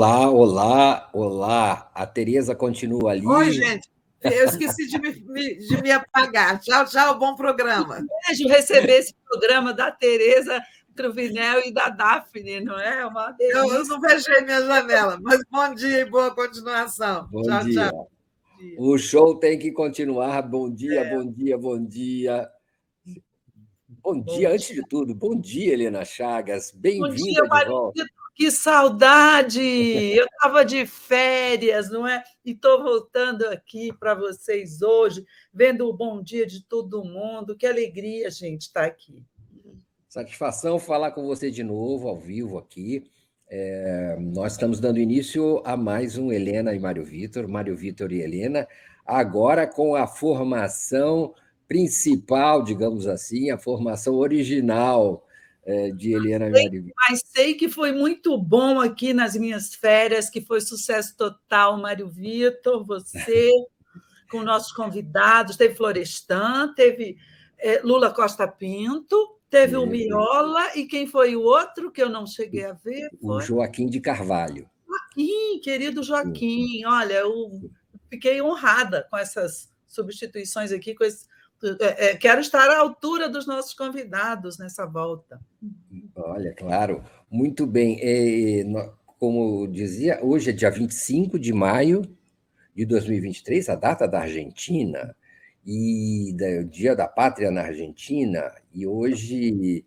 Olá, olá, olá. A Tereza continua Oi, ali. gente. Eu esqueci de me apagar. Tchau, tchau, bom programa. Privilégio receber esse programa da Tereza Cruvinel e da Daphne, não é? Uma delícia. Eu não fechei minha janela, mas bom dia e boa continuação. Bom Tchau, dia. tchau. O show tem que continuar. Bom dia, bom dia, bom dia. Bom dia, antes de tudo. Bom dia, Helena Chagas. Bom Bem-vinda dia, de Mário volta. Vitor. Que saudade! Eu estava de férias, não é? E estou voltando aqui para vocês hoje, vendo o bom dia de todo mundo. Que alegria, gente, estar aqui. Satisfação falar com você de novo, ao vivo aqui. Nós estamos dando início a mais um Helena e Mário Vitor e Helena, agora com a formação principal, digamos assim, a formação original de Helena e Mário Vitor. Mas sei que foi muito bom aqui nas minhas férias, que foi sucesso total, Mário Vitor, você, com nossos convidados, teve Florestan, teve Lula Costa Pinto, teve o Miola, e quem foi o outro que eu não cheguei a ver? O Joaquim de Carvalho. Joaquim, querido Joaquim, olha, eu fiquei honrada com essas substituições aqui, quero estar à altura dos nossos convidados nessa volta. Olha, claro, muito bem. Como eu dizia, hoje é dia 25 de maio de 2023, a data da Argentina, e o Dia da Pátria na Argentina, e hoje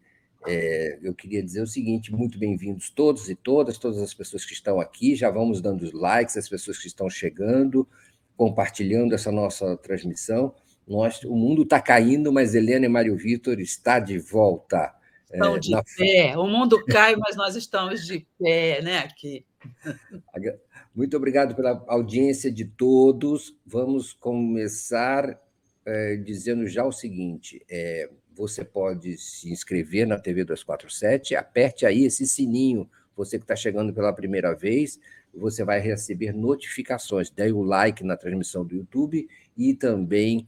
eu queria dizer o seguinte: muito bem-vindos todos e todas as pessoas que estão aqui, já vamos dando os likes, as pessoas que estão chegando, compartilhando essa nossa transmissão. O mundo está caindo, mas Helena e Mário Vitor está de volta. Estão de pé. O mundo cai, mas nós estamos de pé, né, aqui. Muito obrigado pela audiência de todos. Vamos começar dizendo já o seguinte: você pode se inscrever na TV 247, aperte aí esse sininho, você que está chegando pela primeira vez, você vai receber notificações. Dê o like na transmissão do YouTube e também,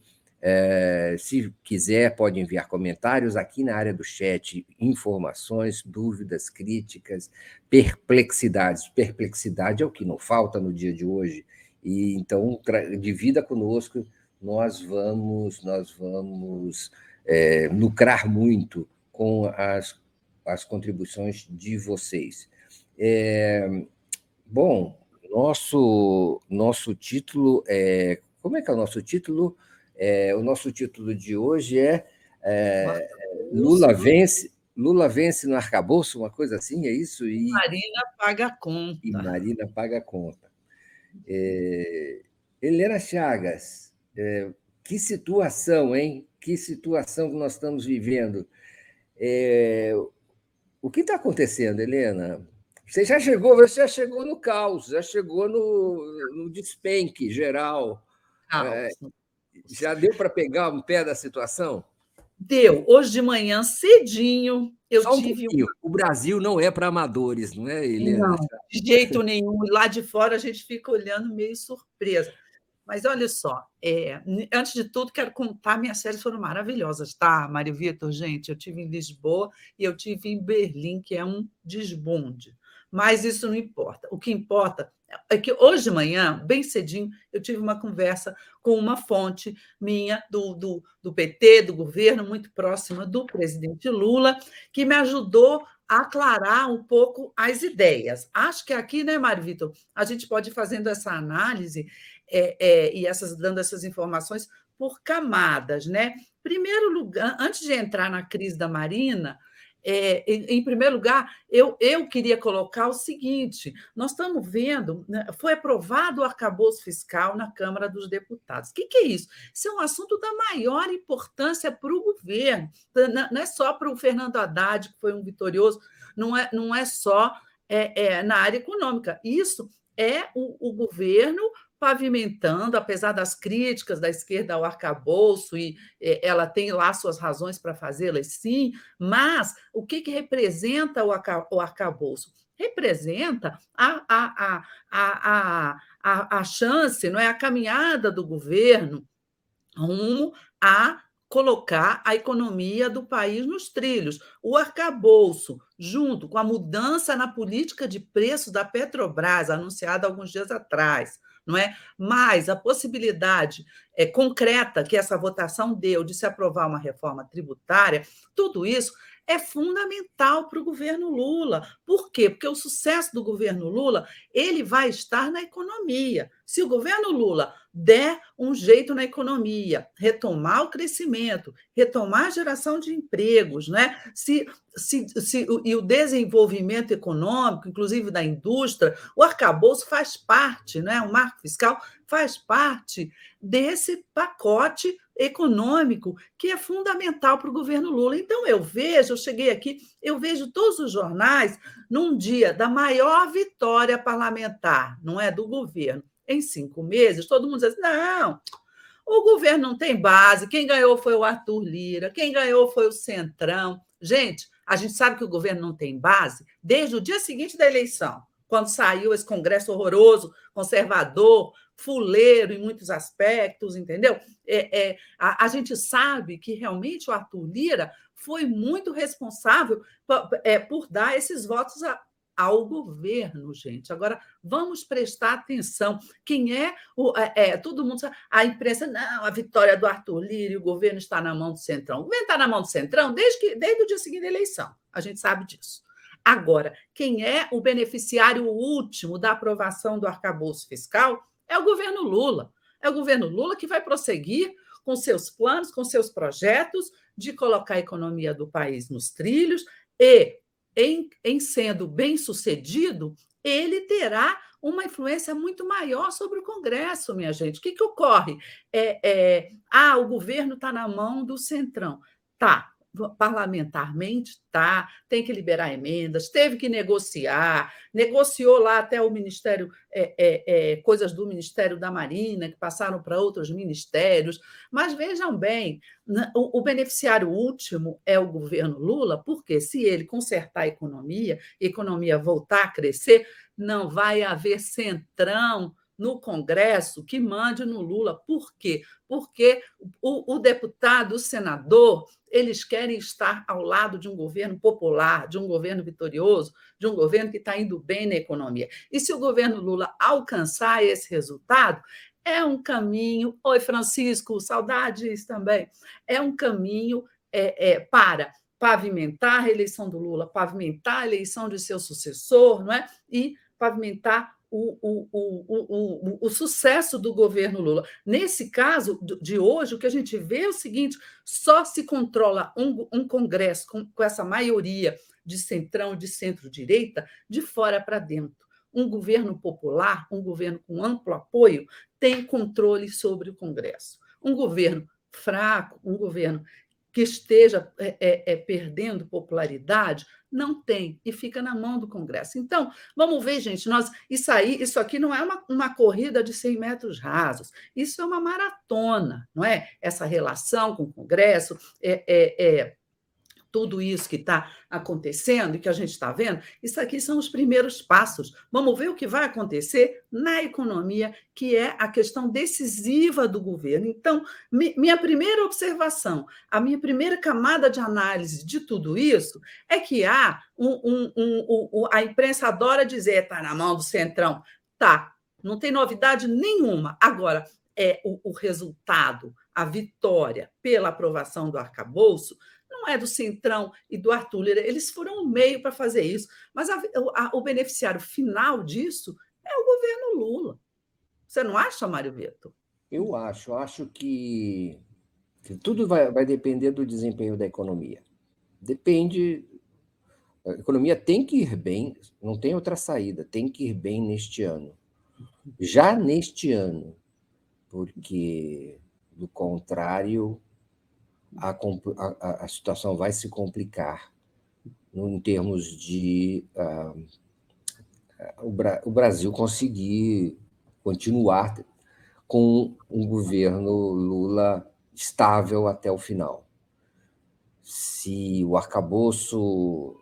se quiser, pode enviar comentários aqui na área do chat, informações, dúvidas, críticas, perplexidades. Perplexidade é o que não falta no dia de hoje. E então, divida conosco, nós vamos lucrar muito com as contribuições de vocês. Bom, nosso título é... Como é que é o nosso título? O nosso título de hoje é Lula vence no arcabouço, uma coisa assim, é isso? Marina paga a conta. E Marina paga a conta. Helena Chagas, que situação, hein? Que situação que nós estamos vivendo. O que está acontecendo, Helena? Você já chegou no caos, já chegou no despenque geral. Já deu para pegar um pé da situação? Deu. Hoje de manhã, cedinho, eu Só tive... pouquinho. O Brasil não é para amadores, não é, Helena? Não, de jeito nenhum. Lá de fora a gente fica olhando meio surpresa. Mas olha só, antes de tudo, quero contar, minhas férias foram maravilhosas, tá, Mário Vitor? Gente, eu tive em Lisboa e eu tive em Berlim, que é um desbonde. Mas isso não importa. O que importa é que hoje de manhã, bem cedinho, eu tive uma conversa com uma fonte minha do PT, do governo, muito próxima do presidente Lula, que me ajudou a aclarar um pouco as ideias. Acho que aqui, né, Mário Vitor, a gente pode ir fazendo essa análise e dando essas informações por camadas, né? Primeiro lugar, antes de entrar na crise da Marina, em primeiro lugar, eu queria colocar o seguinte: nós estamos vendo, né, foi aprovado o arcabouço fiscal na Câmara dos Deputados. O que é isso? Isso é um assunto da maior importância para o governo, não é só para o Fernando Haddad, que foi um vitorioso, não é só na área econômica. Isso é o governo pavimentando, apesar das críticas da esquerda ao arcabouço, e ela tem lá suas razões para fazê-las, sim, mas o que representa o arcabouço? Representa a chance, não é, a caminhada do governo rumo à colocar a economia do país nos trilhos. O arcabouço, junto com a mudança na política de preço da Petrobras, anunciada alguns dias atrás, não é? Mas a possibilidade concreta que essa votação deu de se aprovar uma reforma tributária, tudo isso é fundamental para o governo Lula. Por quê? Porque o sucesso do governo Lula ele vai estar na economia. Se o governo Lula der um jeito na economia, retomar o crescimento, retomar a geração de empregos, né? E o desenvolvimento econômico, inclusive da indústria, o arcabouço faz parte, né? O marco fiscal faz parte desse pacote econômico que é fundamental para o governo Lula. Então, eu cheguei aqui, eu vejo todos os jornais num dia da maior vitória parlamentar, não é, do governo, em 5 meses, todo mundo diz assim, não, o governo não tem base, quem ganhou foi o Arthur Lira, quem ganhou foi o Centrão. Gente, a gente sabe que o governo não tem base desde o dia seguinte da eleição, quando saiu esse Congresso horroroso, conservador, fuleiro em muitos aspectos, entendeu? A gente sabe que realmente o Arthur Lira foi muito responsável por dar esses votos ao governo, gente. Agora, vamos prestar atenção. Quem todo mundo sabe, a imprensa, não, a vitória do Arthur Lira e o governo está na mão do Centrão. O governo está na mão do Centrão desde o dia seguinte da eleição. A gente sabe disso. Agora, quem é o beneficiário último da aprovação do arcabouço fiscal é o governo Lula. É o governo Lula que vai prosseguir com seus planos, com seus projetos de colocar a economia do país nos trilhos e, em sendo bem-sucedido, ele terá uma influência muito maior sobre o Congresso, minha gente. O que ocorre? O governo está na mão do Centrão. Tá. Parlamentarmente, tem que liberar emendas, teve que negociou lá até o Ministério, coisas do Ministério da Marina, que passaram para outros ministérios, mas vejam bem, o beneficiário último é o governo Lula, porque se ele consertar a economia voltar a crescer, não vai haver Centrão no Congresso que mande no Lula. Por quê? Porque o deputado, o senador, eles querem estar ao lado de um governo popular, de um governo vitorioso, de um governo que está indo bem na economia. E se o governo Lula alcançar esse resultado, é um caminho... Oi, Francisco, saudades também. É um caminho para pavimentar a reeleição do Lula, pavimentar a eleição de seu sucessor, não é? E pavimentar o sucesso do governo Lula. Nesse caso de hoje, o que a gente vê é o seguinte: só se controla um Congresso com essa maioria de centrão, de centro-direita, de fora para dentro. Um governo popular, um governo com amplo apoio, tem controle sobre o Congresso. Um governo fraco, um governo que esteja perdendo popularidade, não tem, e fica na mão do Congresso. Então, vamos ver, gente, isso aqui não é uma corrida de 100 metros rasos, isso é uma maratona, não é? Essa relação com o Congresso, tudo isso que está acontecendo e que a gente está vendo, isso aqui são os primeiros passos. Vamos ver o que vai acontecer na economia, que é a questão decisiva do governo. Então, minha primeira observação, a minha primeira camada de análise de tudo isso é que a imprensa adora dizer está na mão do Centrão. Tá, não tem novidade nenhuma. Agora, o resultado, a vitória pela aprovação do arcabouço, não é do Centrão e do Arthur Lira, eles foram um meio para fazer isso, mas o beneficiário final disso é o governo Lula. Você não acha, Mário Vitor? Eu acho que tudo vai depender do desempenho da economia. A economia tem que ir bem, não tem outra saída, tem que ir bem neste ano. Já neste ano, porque, do contrário, a situação vai se complicar em termos de o Brasil conseguir continuar com um governo Lula estável até o final. Se o arcabouço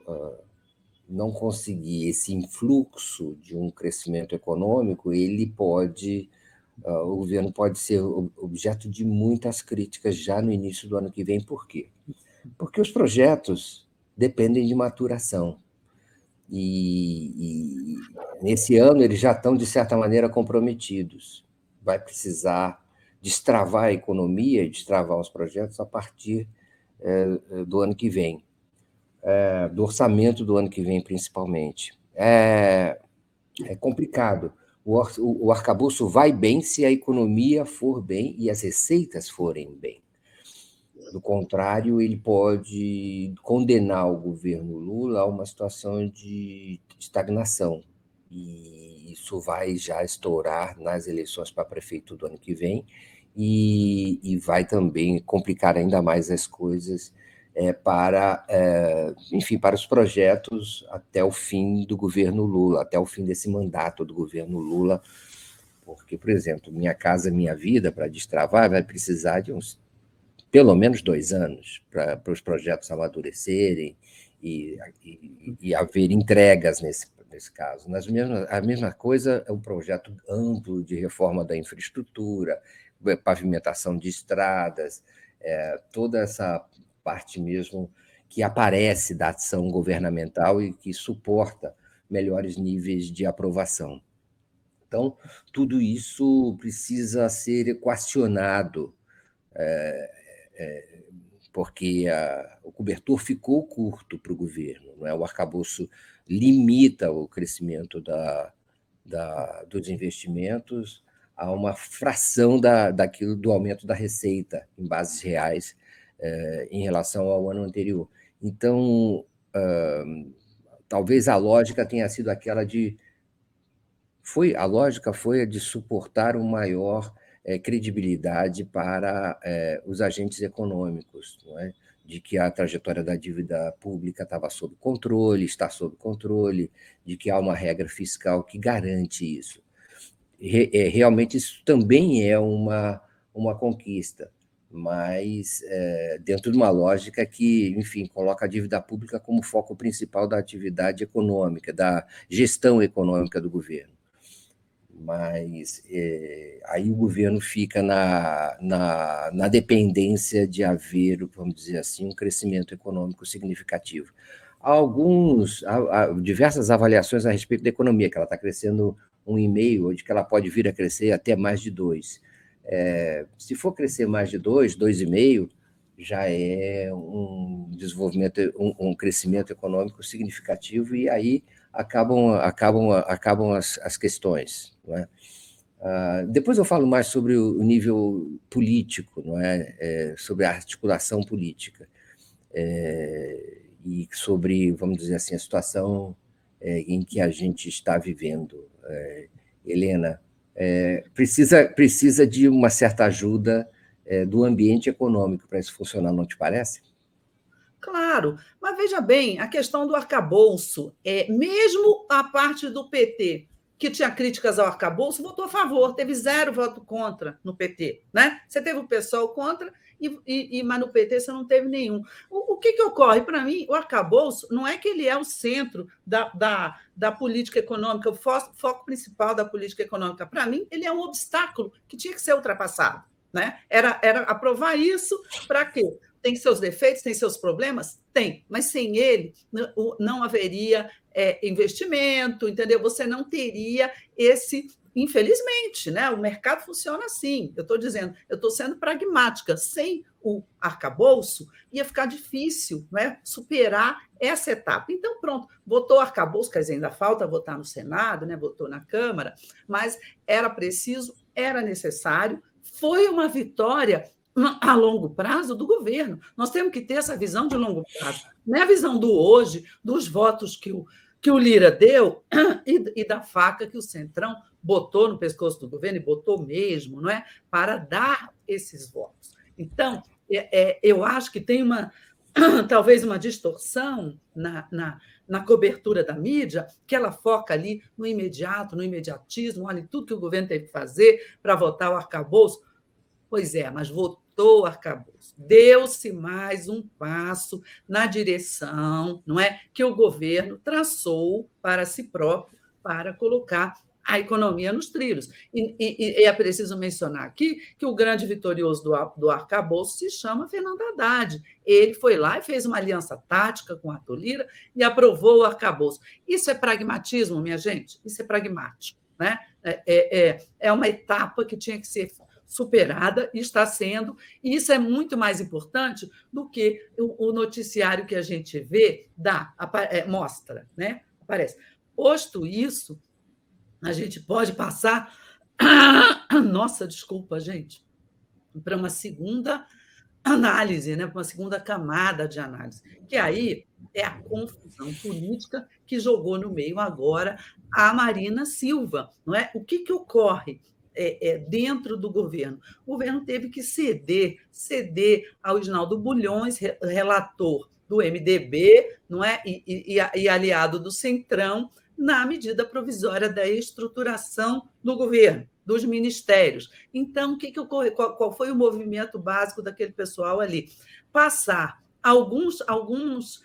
não conseguir esse influxo de um crescimento econômico, ele pode o governo pode ser objeto de muitas críticas já no início do ano que vem. Por quê? Porque os projetos dependem de maturação. E nesse ano eles já estão, de certa maneira, comprometidos. Vai precisar destravar a economia e destravar os projetos a partir do ano que vem, do orçamento do ano que vem, principalmente. É complicado. O arcabouço vai bem se a economia for bem e as receitas forem bem. Do contrário, ele pode condenar o governo Lula a uma situação de estagnação. E isso vai já estourar nas eleições para prefeito do ano que vem e vai também complicar ainda mais as coisas para os projetos até o fim do governo Lula, até o fim desse mandato do governo Lula, porque, por exemplo, Minha Casa Minha Vida, para destravar, vai precisar de pelo menos 2 anos para os projetos amadurecerem e haver entregas nesse caso. A mesma coisa é um projeto amplo de reforma da infraestrutura, pavimentação de estradas, toda essa parte mesmo que aparece da ação governamental e que suporta melhores níveis de aprovação. Então, tudo isso precisa ser equacionado, porque o cobertor ficou curto para o governo, não é? O arcabouço limita o crescimento dos investimentos a uma fração do aumento da receita em bases reais em relação ao ano anterior. Então, talvez a lógica tenha sido aquela a lógica foi a de suportar uma maior credibilidade para os agentes econômicos, não é? De que a trajetória da dívida pública estava sob controle, está sob controle, de que há uma regra fiscal que garante isso. Realmente isso também é uma conquista, mas dentro de uma lógica que, enfim, coloca a dívida pública como foco principal da atividade econômica, da gestão econômica do governo. Mas aí o governo fica na dependência de haver, vamos dizer assim, um crescimento econômico significativo. Há diversas avaliações a respeito da economia, que ela está crescendo 1,5%, ou de que ela pode vir a crescer até mais de 2%. Se for crescer mais de 2%, 2,5%, já é um desenvolvimento, um crescimento econômico significativo, e aí acabam as questões, não é? Depois eu falo mais sobre o nível político, não é? Sobre a articulação política, e sobre, vamos dizer assim, a situação em que a gente está vivendo. Helena, precisa de uma certa ajuda do ambiente econômico para isso funcionar, não te parece? Claro, mas veja bem, a questão do arcabouço, mesmo a parte do PT, que tinha críticas ao arcabouço, votou a favor, teve 0 voto contra no PT, né? Você teve o pessoal contra, mas no PT você não teve nenhum. O que ocorre? Para mim, o arcabouço não é que ele é o centro da política econômica, o foco principal da política econômica. Para mim, ele é um obstáculo que tinha que ser ultrapassado, né? Era aprovar isso para quê? Tem seus defeitos, tem seus problemas? Tem, mas sem ele não haveria investimento, entendeu? Você não teria esse... Infelizmente, né? O mercado funciona assim. Eu estou sendo pragmática. Sem o arcabouço, ia ficar difícil, né, superar essa etapa. Então, pronto, votou o arcabouço, quer dizer, ainda falta votar no Senado, né? Votou na Câmara, mas era preciso, era necessário, foi uma vitória a longo prazo do governo. Nós temos que ter essa visão de longo prazo. Não é a visão do hoje, dos votos que o Lira deu e da faca que o Centrão botou no pescoço do governo, e botou mesmo, não é? Para dar esses votos. Então, eu acho que tem talvez uma distorção na cobertura da mídia, que ela foca ali no imediato, no imediatismo, olha, tudo que o governo teve que fazer para votar o arcabouço. Pois é, mas votou o arcabouço. Deu-se mais um passo na direção, não é, que o governo traçou para si próprio, para colocar a economia nos trilhos. E é preciso mencionar aqui que o grande vitorioso do arcabouço se chama Fernando Haddad. Ele foi lá e fez uma aliança tática com Arthur Lira e aprovou o arcabouço. Isso é pragmatismo, minha gente? Isso é pragmático, né? É uma etapa que tinha que ser superada e está sendo, e isso é muito mais importante do que o noticiário que a gente vê mostra, né? Aparece. Posto isso, a gente pode passar, nossa, desculpa, gente, para uma segunda análise, né? Para uma segunda camada de análise, que aí é a confusão política que jogou no meio agora a Marina Silva, não é? O que ocorre? Dentro do governo. O governo teve que ceder ao Isnaldo Bulhões, relator do MDB, não é? E aliado do Centrão, na medida provisória da estruturação do governo, dos ministérios. Então, o que ocorreu? Qual foi o movimento básico daquele pessoal ali? Passar algumas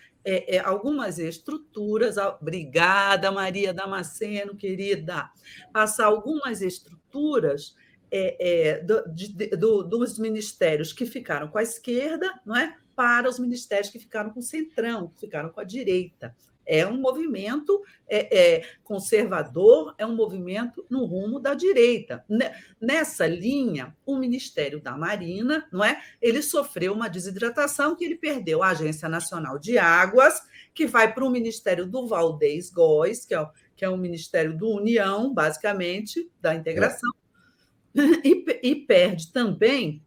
estruturas, obrigada, Maria Damasceno, querida, passar algumas estruturas dos ministérios que ficaram com a esquerda, não é? Para os ministérios que ficaram com o centrão, que ficaram com a direita. É um movimento conservador, é um movimento no rumo da direita. Nessa linha, o Ministério da Marina, não é? Ele sofreu uma desidratação, que ele perdeu a Agência Nacional de Águas, que vai para o Ministério do Valdez Góes, que é o Ministério do União, basicamente, da integração, e perde também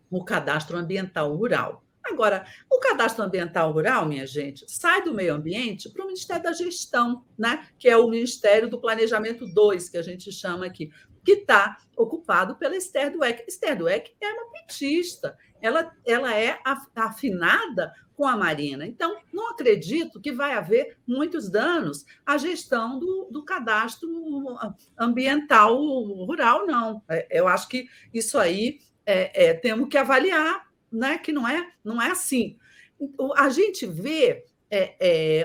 o Cadastro Ambiental Rural. Agora, o Cadastro Ambiental Rural, minha gente, sai do meio ambiente para o Ministério da Gestão, né? Que é o Ministério do Planejamento 2, que a gente chama aqui, que está ocupado pela Esther Dweck. Esther Dweck é uma petista, ela é afinada com a Marina. Então, não acredito que vai haver muitos danos à gestão do cadastro ambiental rural, não. Eu acho que isso aí temos que avaliar, né, que não é assim. A gente vê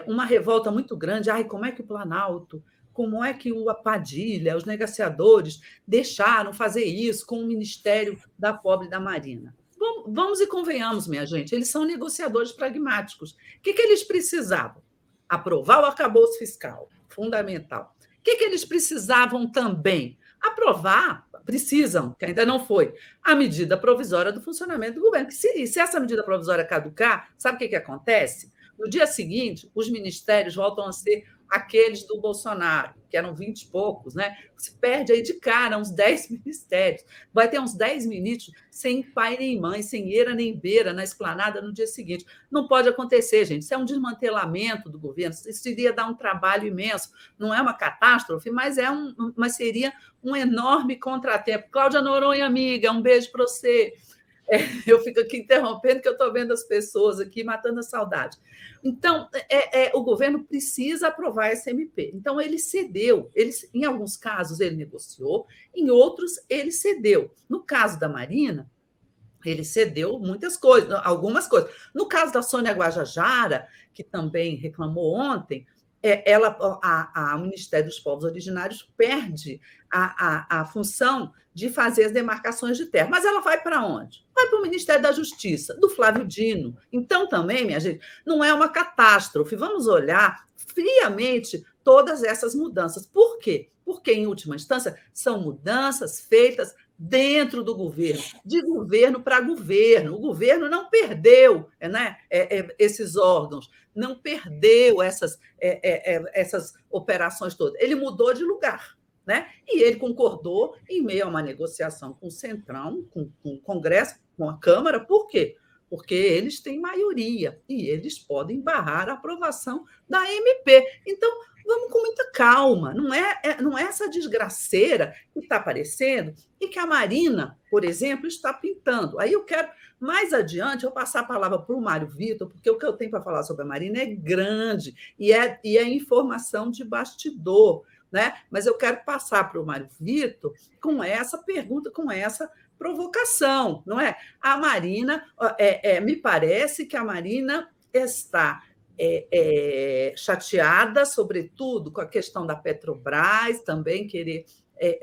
uma revolta muito grande. Ai, como é que o Planalto, como é que a Padilha, os negociadores deixaram fazer isso com o Ministério da Pobre da Marina? Vamos e convenhamos, minha gente, eles são negociadores pragmáticos. O que eles precisavam? Aprovar o arcabouço fiscal, fundamental. O que eles precisavam também? Precisam, que ainda não foi, a medida provisória do funcionamento do governo. Se essa medida provisória caducar, sabe o que acontece? No dia seguinte, os ministérios voltam a ser aqueles do Bolsonaro, que eram 20 e poucos, né? Se perde aí de cara uns 10 ministérios. Vai ter uns 10 ministros sem pai nem mãe, sem eira nem beira na esplanada no dia seguinte. Não pode acontecer, gente. Isso é um desmantelamento do governo. Isso iria dar um trabalho imenso. Não é uma catástrofe, mas seria um enorme contratempo. Cláudia Noronha, amiga, um beijo para você. Eu fico aqui interrompendo, que eu estou vendo as pessoas aqui matando a saudade. Então, o governo precisa aprovar essa MP. Então, ele cedeu. Em alguns casos, ele negociou, em outros, ele cedeu. No caso da Marina, ele cedeu algumas coisas. No caso da Sônia Guajajara, que também reclamou ontem, o Ministério dos Povos Originários perde a função de fazer as demarcações de terra. Mas ela vai para onde? Vai para o Ministério da Justiça, do Flávio Dino. Então, também, minha gente, não é uma catástrofe. Vamos olhar friamente todas essas mudanças. Por quê? Porque, em última instância, são mudanças feitas dentro do governo, de governo para governo. O governo não perdeu, né, esses órgãos, não perdeu essas operações todas. Ele mudou de lugar, né? E ele concordou em meio a uma negociação com o Centrão, com o Congresso, com a Câmara. Por quê? Porque eles têm maioria e eles podem barrar a aprovação da MP. Então, vamos com muita calma. Não é essa desgraceira que está aparecendo e que a Marina, por exemplo, está pintando. Aí eu quero, mais adiante, eu passar a palavra para o Mário Vitor, porque o que eu tenho para falar sobre a Marina é grande e é informação de bastidor, né? Mas eu quero passar para o Mário Vitor com essa pergunta, com essa provocação, não é? A Marina, me parece que a Marina está chateada, sobretudo, com a questão da Petrobras, também querer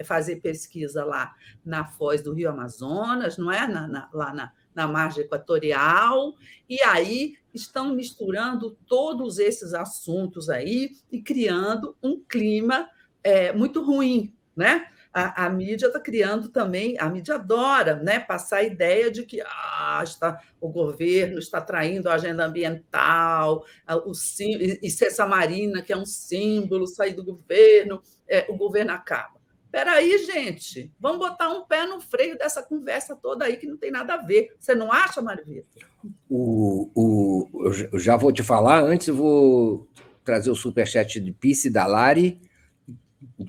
fazer pesquisa lá na foz do Rio Amazonas, não é? Lá na margem equatorial, e aí estão misturando todos esses assuntos aí e criando um clima muito ruim, né? A mídia está criando também, a mídia adora, né, passar a ideia de que o governo está traindo a agenda ambiental, e Cessa Marina, que é um símbolo, sair do governo, o governo acaba. Espera aí, gente, vamos botar um pé no freio dessa conversa toda aí que não tem nada a ver. Você não acha, Mário Vitor? Eu já vou te falar, antes eu vou trazer o superchat de Pice Dalari,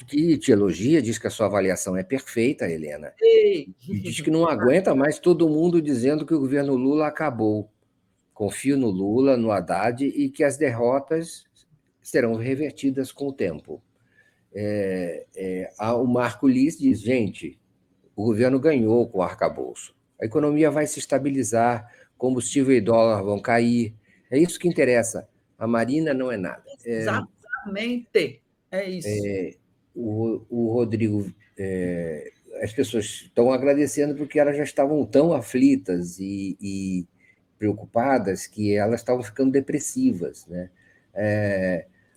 que te elogia, diz que a sua avaliação é perfeita, Helena, Ei. e diz que não aguenta mais todo mundo dizendo que o governo Lula acabou. Confio no Lula, no Haddad, e que as derrotas serão revertidas com o tempo. O Marco Liz diz, gente, o governo ganhou com o arcabouço. A economia vai se estabilizar, combustível e dólar vão cair. É isso que interessa. A Marina não é nada. Exatamente. É isso. O Rodrigo, as pessoas estão agradecendo porque elas já estavam tão aflitas e preocupadas que elas estavam ficando depressivas, né?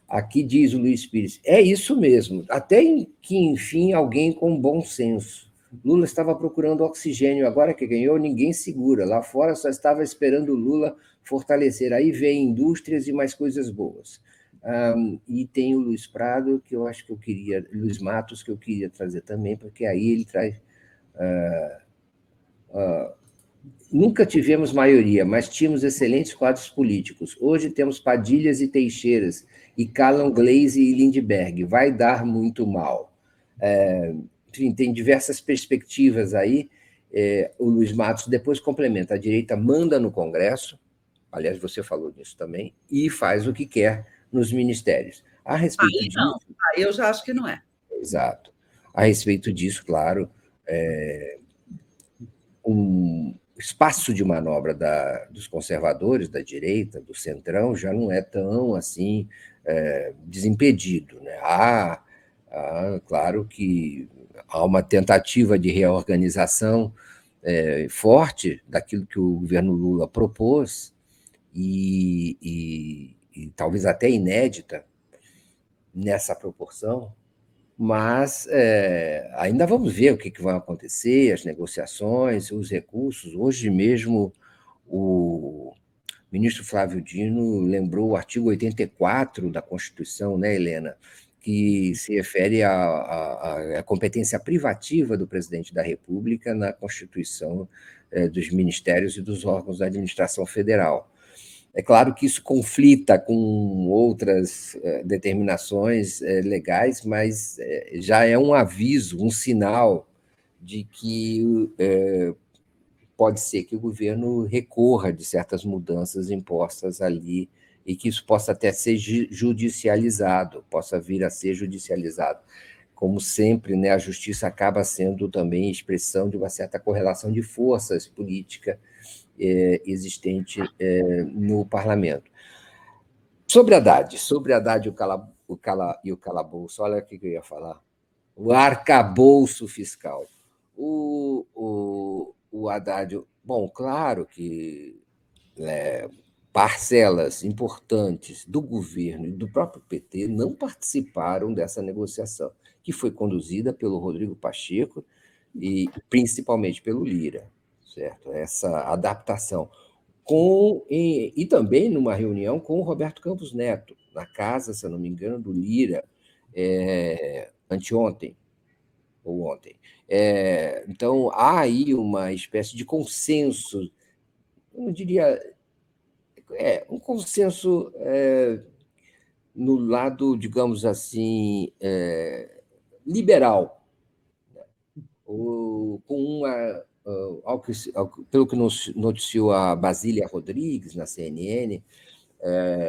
Aqui diz o Luiz Pires, é isso mesmo, até que, enfim, alguém com bom senso. Lula estava procurando oxigênio, agora que ganhou, ninguém segura. Lá fora só estava esperando o Lula fortalecer. Aí vem indústrias e mais coisas boas. E tem o Luiz Prado, que eu acho que eu queria, Luiz Matos, que eu queria trazer também, porque aí ele traz... Nunca tivemos maioria, mas tínhamos excelentes quadros políticos. Hoje temos Padilhas e Teixeiras, e Callan Glaze e Lindbergh. Vai dar muito mal. Enfim, tem diversas perspectivas aí. O Luiz Matos depois complementa. A direita manda no Congresso, aliás, você falou disso também, e faz o que quer nos ministérios. A respeito aí disso... não, aí eu já acho que não é. Exato. A respeito disso, claro, um espaço de manobra dos conservadores, da direita, do centrão, já não é tão assim desimpedido, né? Claro que há uma tentativa de reorganização forte daquilo que o governo Lula propôs e talvez até inédita nessa proporção, mas ainda vamos ver o que vai acontecer, as negociações, os recursos. Hoje mesmo, o ministro Flávio Dino lembrou o artigo 84 da Constituição, né, Helena, que se refere à competência privativa do presidente da República na constituição dos ministérios e dos órgãos da administração federal. É claro que isso conflita com outras determinações legais, mas já é um aviso, um sinal de que pode ser que o governo recorra de certas mudanças impostas ali e que isso possa até ser judicializado, possa vir a ser judicializado. Como sempre, né, a justiça acaba sendo também expressão de uma certa correlação de forças políticas existente no parlamento. Sobre Haddad e o calabouço, olha o que eu ia falar. O arcabouço fiscal. O Haddad, bom, claro que parcelas importantes do governo e do próprio PT não participaram dessa negociação, que foi conduzida pelo Rodrigo Pacheco e principalmente pelo Lira, certo? Essa adaptação. E também numa reunião com o Roberto Campos Neto, na casa, se eu não me engano, do Lira, anteontem ou ontem. Então, há aí uma espécie de consenso, eu não diria... um consenso no lado, digamos assim, liberal, com pelo que nos noticiou a Basília Rodrigues, na CNN,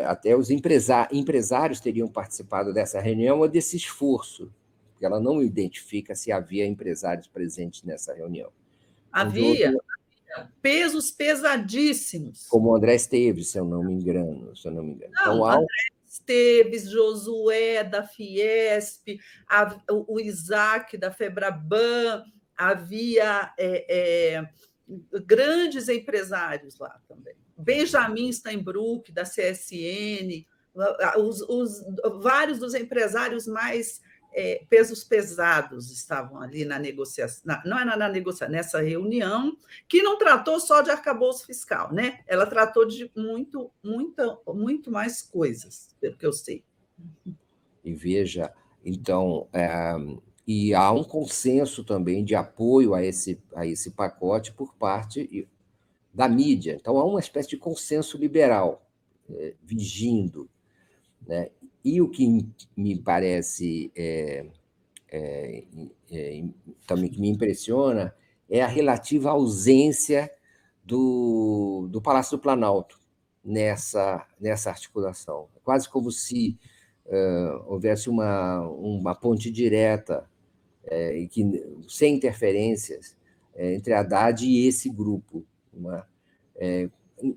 até os empresários teriam participado dessa reunião ou desse esforço, porque ela não identifica se havia empresários presentes nessa reunião. Havia. pesos pesadíssimos. Como o André Esteves, se eu não me engano. Não, Então, André Esteves, Josué, da Fiesp, o Isaac, da Febraban, havia grandes empresários lá também. Benjamin Steinbrück, da CSN, vários dos empresários mais pesos pesados estavam ali na negociação, não era na negociação, nessa reunião, que não tratou só de arcabouço fiscal, né? Ela tratou de muito mais coisas, pelo que eu sei. E veja, então, e há um consenso também de apoio a esse pacote por parte da mídia. Então, há uma espécie de consenso liberal vigindo, né? E o que me parece também que me impressiona é a relativa ausência do Palácio do Planalto nessa articulação. Quase como se houvesse uma ponte direta, sem interferências, entre a Haddad e esse grupo,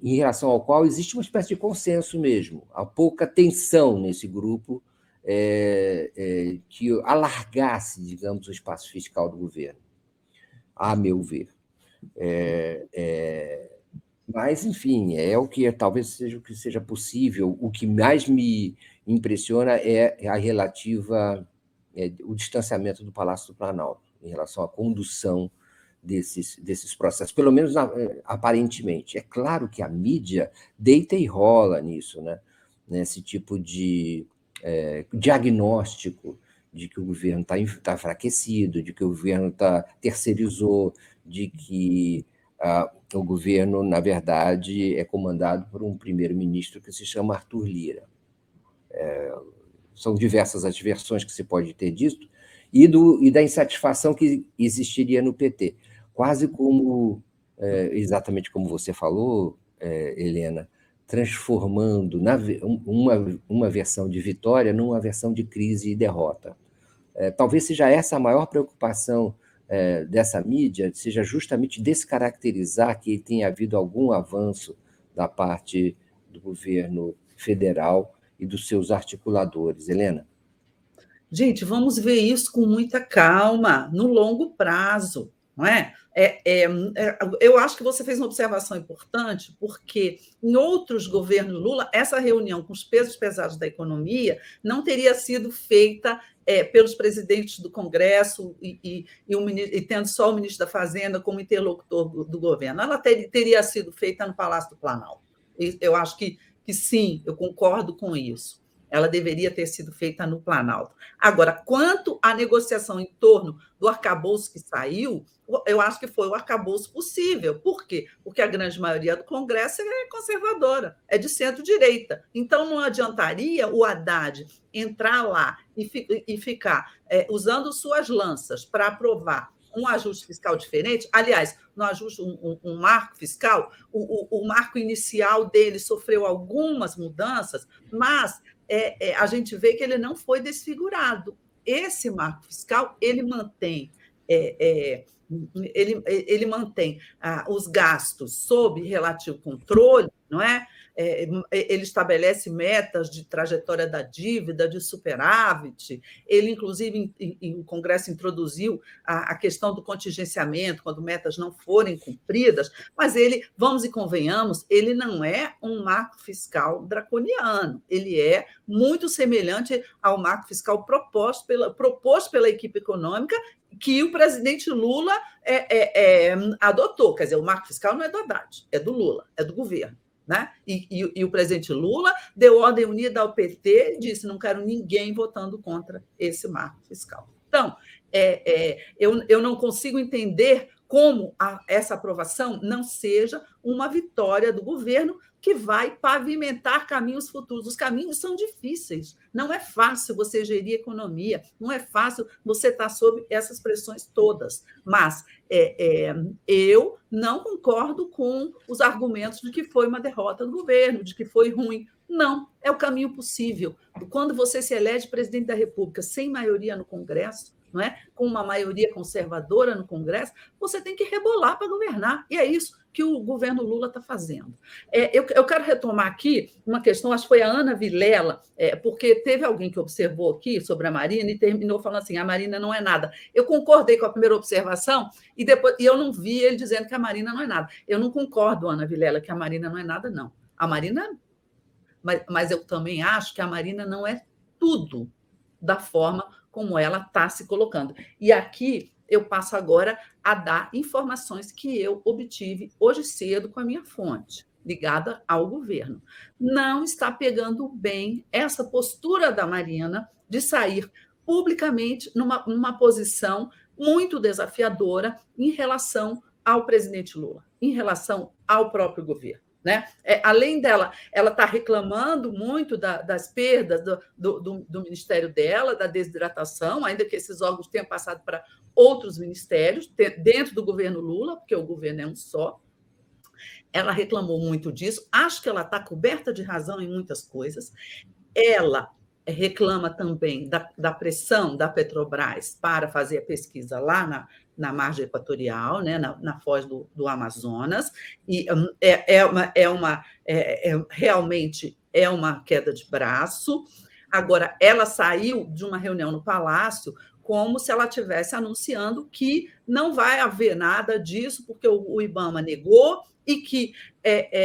em relação ao qual existe uma espécie de consenso mesmo. Há pouca tensão nesse grupo que alargasse, digamos, o espaço fiscal do governo, a meu ver. Mas, enfim, é o que talvez seja o que seja possível. O que mais me impressiona é a relativa o distanciamento do Palácio do Planalto em relação à condução desses processos, pelo menos aparentemente. É claro que a mídia deita e rola nisso, né? Nesse tipo de diagnóstico de que o governo está enfraquecido, de que o governo terceirizou, de que o governo, na verdade, é comandado por um primeiro-ministro que se chama Arthur Lira. São diversas as versões que se pode ter disso, e da insatisfação que existiria no PT. Quase como, exatamente como você falou, Helena, transformando uma versão de vitória numa versão de crise e derrota. Talvez seja essa a maior preocupação dessa mídia, seja justamente descaracterizar que tenha havido algum avanço da parte do governo federal e dos seus articuladores. Helena? Gente, vamos ver isso com muita calma, no longo prazo, não é? Eu acho que você fez uma observação importante, porque em outros governos Lula, essa reunião com os pesos pesados da economia não teria sido feita pelos presidentes do Congresso e tendo só o ministro da Fazenda como interlocutor do governo. Ela teria sido feita no Palácio do Planalto. Eu acho que sim, eu concordo com isso. Ela deveria ter sido feita no Planalto. Agora, quanto à negociação em torno do arcabouço que saiu, eu acho que foi o arcabouço possível. Por quê? Porque a grande maioria do Congresso é conservadora, é de centro-direita. Então, não adiantaria o Haddad entrar lá e ficar usando suas lanças para aprovar um ajuste fiscal diferente. Aliás, no ajuste, um marco fiscal, o marco inicial dele sofreu algumas mudanças, mas a gente vê que ele não foi desfigurado. Esse marco fiscal ele mantém os gastos sob relativo controle, não é? Ele estabelece metas de trajetória da dívida, de superávit. Ele, inclusive, o Congresso introduziu a questão do contingenciamento, quando metas não forem cumpridas, mas ele, vamos e convenhamos, ele não é um marco fiscal draconiano, ele é muito semelhante ao marco fiscal proposto pela equipe econômica que o presidente Lula adotou. Quer dizer, o marco fiscal não é do Haddad, é do Lula, é do governo. Né? E o presidente Lula deu ordem unida ao PT e disse: não quero ninguém votando contra esse marco fiscal. Então, eu não consigo entender como essa aprovação não seja uma vitória do governo que vai pavimentar caminhos futuros. Os caminhos são difíceis, não é fácil você gerir economia, não é fácil você estar sob essas pressões todas, mas eu não concordo com os argumentos de que foi uma derrota do governo, de que foi ruim. Não, é o caminho possível. Quando você se elege presidente da República sem maioria no Congresso, não é? Com uma maioria conservadora no Congresso, você tem que rebolar para governar. E é isso que o governo Lula está fazendo. Eu quero retomar aqui uma questão, acho que foi a Ana Vilela, porque teve alguém que observou aqui sobre a Marina e terminou falando assim, a Marina não é nada. Eu concordei com a primeira observação e eu não vi ele dizendo que a Marina não é nada. Eu não concordo, Ana Vilela, que a Marina não é nada, não. A Marina... Mas eu também acho que a Marina não é tudo da forma como ela está se colocando. E aqui eu passo agora a dar informações que eu obtive hoje cedo com a minha fonte, ligada ao governo. Não está pegando bem essa postura da Marina de sair publicamente numa posição muito desafiadora em relação ao presidente Lula, em relação ao próprio governo. Né? Além dela, ela está reclamando muito das perdas do ministério dela, da desidratação, ainda que esses órgãos tenham passado para outros ministérios, dentro do governo Lula, porque o governo é um só. Ela reclamou muito disso, acho que ela está coberta de razão em muitas coisas. Ela reclama também da pressão da Petrobras para fazer a pesquisa lá na margem equatorial, né, na foz do Amazonas, e realmente é uma queda de braço. Agora, ela saiu de uma reunião no Palácio como se ela estivesse anunciando que não vai haver nada disso, porque o IBAMA negou e que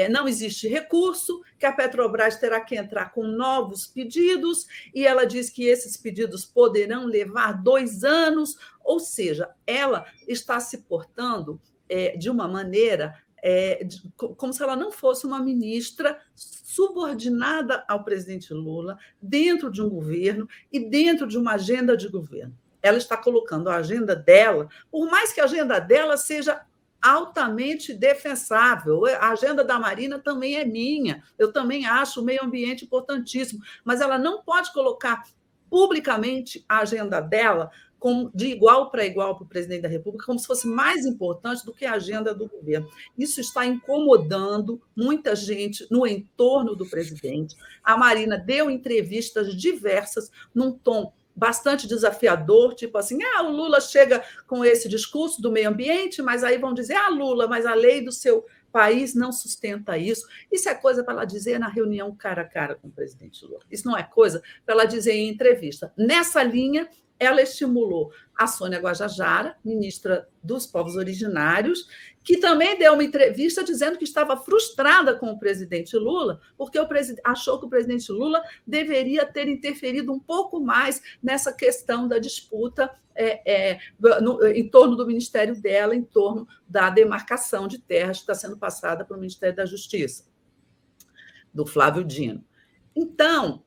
não existe recurso, que a Petrobras terá que entrar com novos pedidos, e ela diz que esses pedidos poderão levar 2 anos, ou seja, ela está se portando de uma maneira como se ela não fosse uma ministra subordinada ao presidente Lula, dentro de um governo e dentro de uma agenda de governo. Ela está colocando a agenda dela, por mais que a agenda dela seja altamente defensável. A agenda da Marina também é minha. Eu também acho o meio ambiente importantíssimo, mas ela não pode colocar publicamente a agenda dela de igual para igual para o presidente da República, como se fosse mais importante do que a agenda do governo. Isso está incomodando muita gente no entorno do presidente. A Marina deu entrevistas diversas num tom bastante desafiador, tipo assim, o Lula chega com esse discurso do meio ambiente, mas aí vão dizer, Lula, mas a lei do seu país não sustenta isso. Isso é coisa para ela dizer na reunião cara a cara com o presidente Lula. Isso não é coisa para ela dizer em entrevista. Nessa linha, ela estimulou a Sônia Guajajara, ministra dos Povos Originários, que também deu uma entrevista dizendo que estava frustrada com o presidente Lula, porque achou que o presidente Lula deveria ter interferido um pouco mais nessa questão da disputa em torno do ministério dela, em torno da demarcação de terras que está sendo passada para o Ministério da Justiça, do Flávio Dino. Então,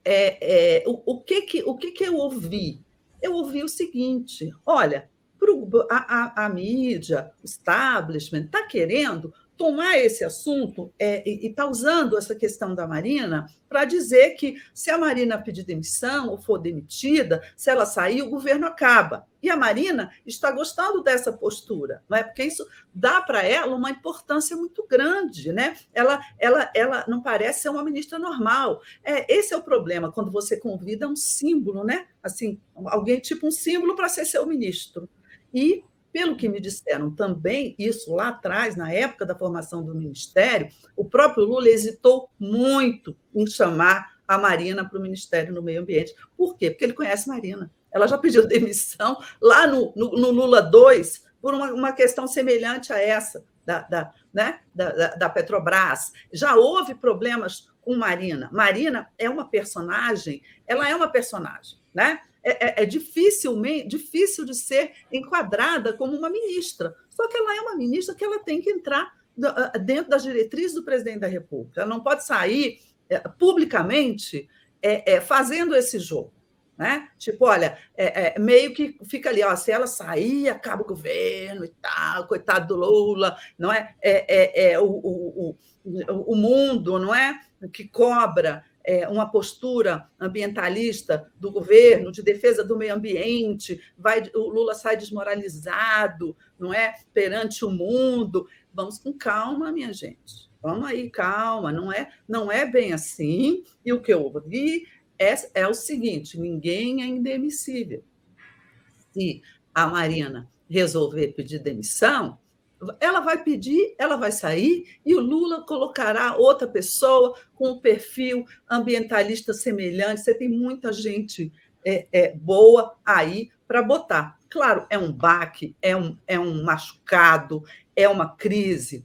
o que eu ouvi? Eu ouvi o seguinte, olha, a mídia, o establishment, está querendo tomar esse assunto e está usando essa questão da Marina para dizer que se a Marina pedir demissão ou for demitida, se ela sair, o governo acaba. E a Marina está gostando dessa postura, não é? Porque isso dá para ela uma importância muito grande, né? Ela não parece ser uma ministra normal. Esse é o problema, quando você convida um símbolo, né? Assim, alguém tipo um símbolo para ser seu ministro. E, pelo que me disseram também, isso lá atrás, na época da formação do Ministério, o próprio Lula hesitou muito em chamar a Marina para o Ministério do Meio Ambiente. Por quê? Porque ele conhece a Marina. Ela já pediu demissão lá no Lula 2 por uma questão semelhante a essa da Petrobras. Já houve problemas com Marina. Marina é uma personagem, né? É difícil de ser enquadrada como uma ministra. Só que ela é uma ministra que ela tem que entrar dentro das diretrizes do presidente da República. Ela não pode sair publicamente fazendo esse jogo. Né? Tipo, olha, meio que fica ali, se ela sair, acaba o governo e tal, coitado do Lula, não é? O mundo, não é? Que cobra uma postura ambientalista do governo, de defesa do meio ambiente, o Lula sai desmoralizado, não é? Perante o mundo. Vamos com calma, minha gente. Vamos aí, calma, não é bem assim. E o que eu ouvi é o seguinte: ninguém é indemissível. se a Marina resolver pedir demissão, ela vai pedir, ela vai sair e o Lula colocará outra pessoa com um perfil ambientalista semelhante. Você tem muita gente boa aí para botar. Claro, é um baque, é um machucado, é uma crise,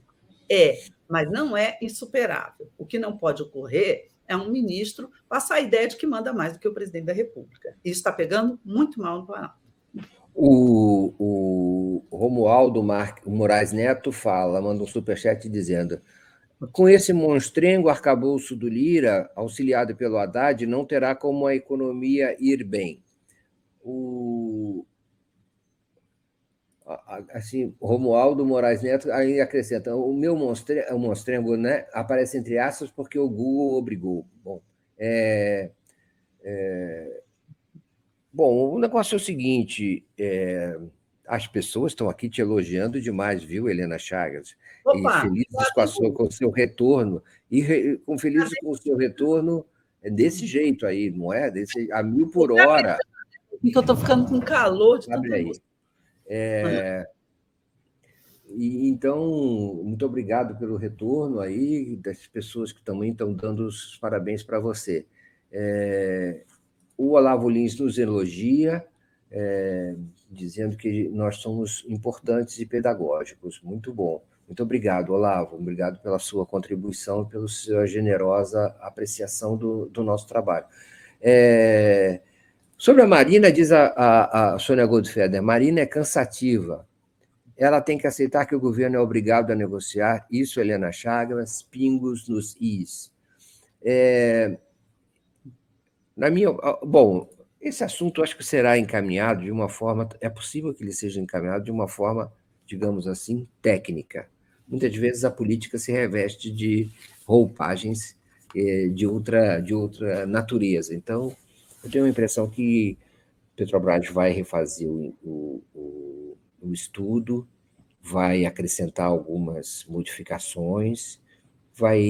mas não é insuperável. O que não pode ocorrer é um ministro passar a ideia de que manda mais do que o presidente da República. Isso está pegando muito mal no Pará. O Romualdo Moraes Neto manda um superchat dizendo: com esse monstrengo arcabouço do Lira, auxiliado pelo Haddad, não terá como a economia ir bem. Assim, Romualdo Moraes Neto aí acrescenta: o meu monstrengo, né, aparece entre aspas porque o Google obrigou. Bom, o negócio é o seguinte: as pessoas estão aqui te elogiando demais, viu, Helena Chagas? Opa, e felizes com o seu retorno. Felizes com o seu retorno desse jeito aí, não é? A 1000 por hora. Que eu estou ficando com calor de Abre aí. Então, muito obrigado pelo retorno aí, das pessoas que também estão dando os parabéns para você. O Olavo Lins nos elogia, dizendo que nós somos importantes e pedagógicos. Muito bom. Muito obrigado, Olavo. Obrigado pela sua contribuição e pela sua generosa apreciação do nosso trabalho. Sobre a Marina, diz a Sônia Goldfeder, Marina é cansativa. Ela tem que aceitar que o governo é obrigado a negociar. Isso, Helena Chagas, pingos nos is. Bom, esse assunto acho que será encaminhado de uma forma, é possível que ele seja encaminhado de uma forma, digamos assim, técnica. Muitas vezes a política se reveste de roupagens de outra natureza. Então, eu tenho a impressão que Petrobras vai refazer o estudo, vai acrescentar algumas modificações, vai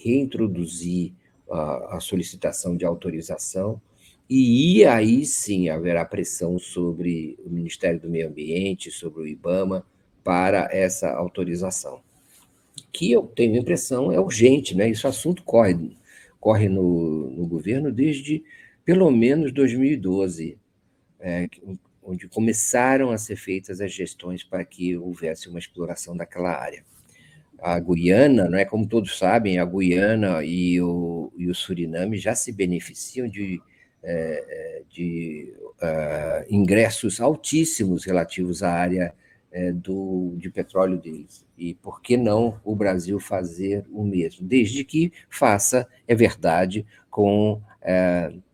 reintroduzir a solicitação de autorização, e aí sim haverá pressão sobre o Ministério do Meio Ambiente, sobre o IBAMA, para essa autorização. Que eu tenho a impressão é urgente, né? Esse assunto corre no governo desde pelo menos 2012, onde começaram a ser feitas as gestões para que houvesse uma exploração daquela área. A Guiana, não é, como todos sabem, a Guiana e o Suriname já se beneficiam de ingressos altíssimos relativos à área de petróleo deles. E por que não o Brasil fazer o mesmo? Desde que faça, é verdade, com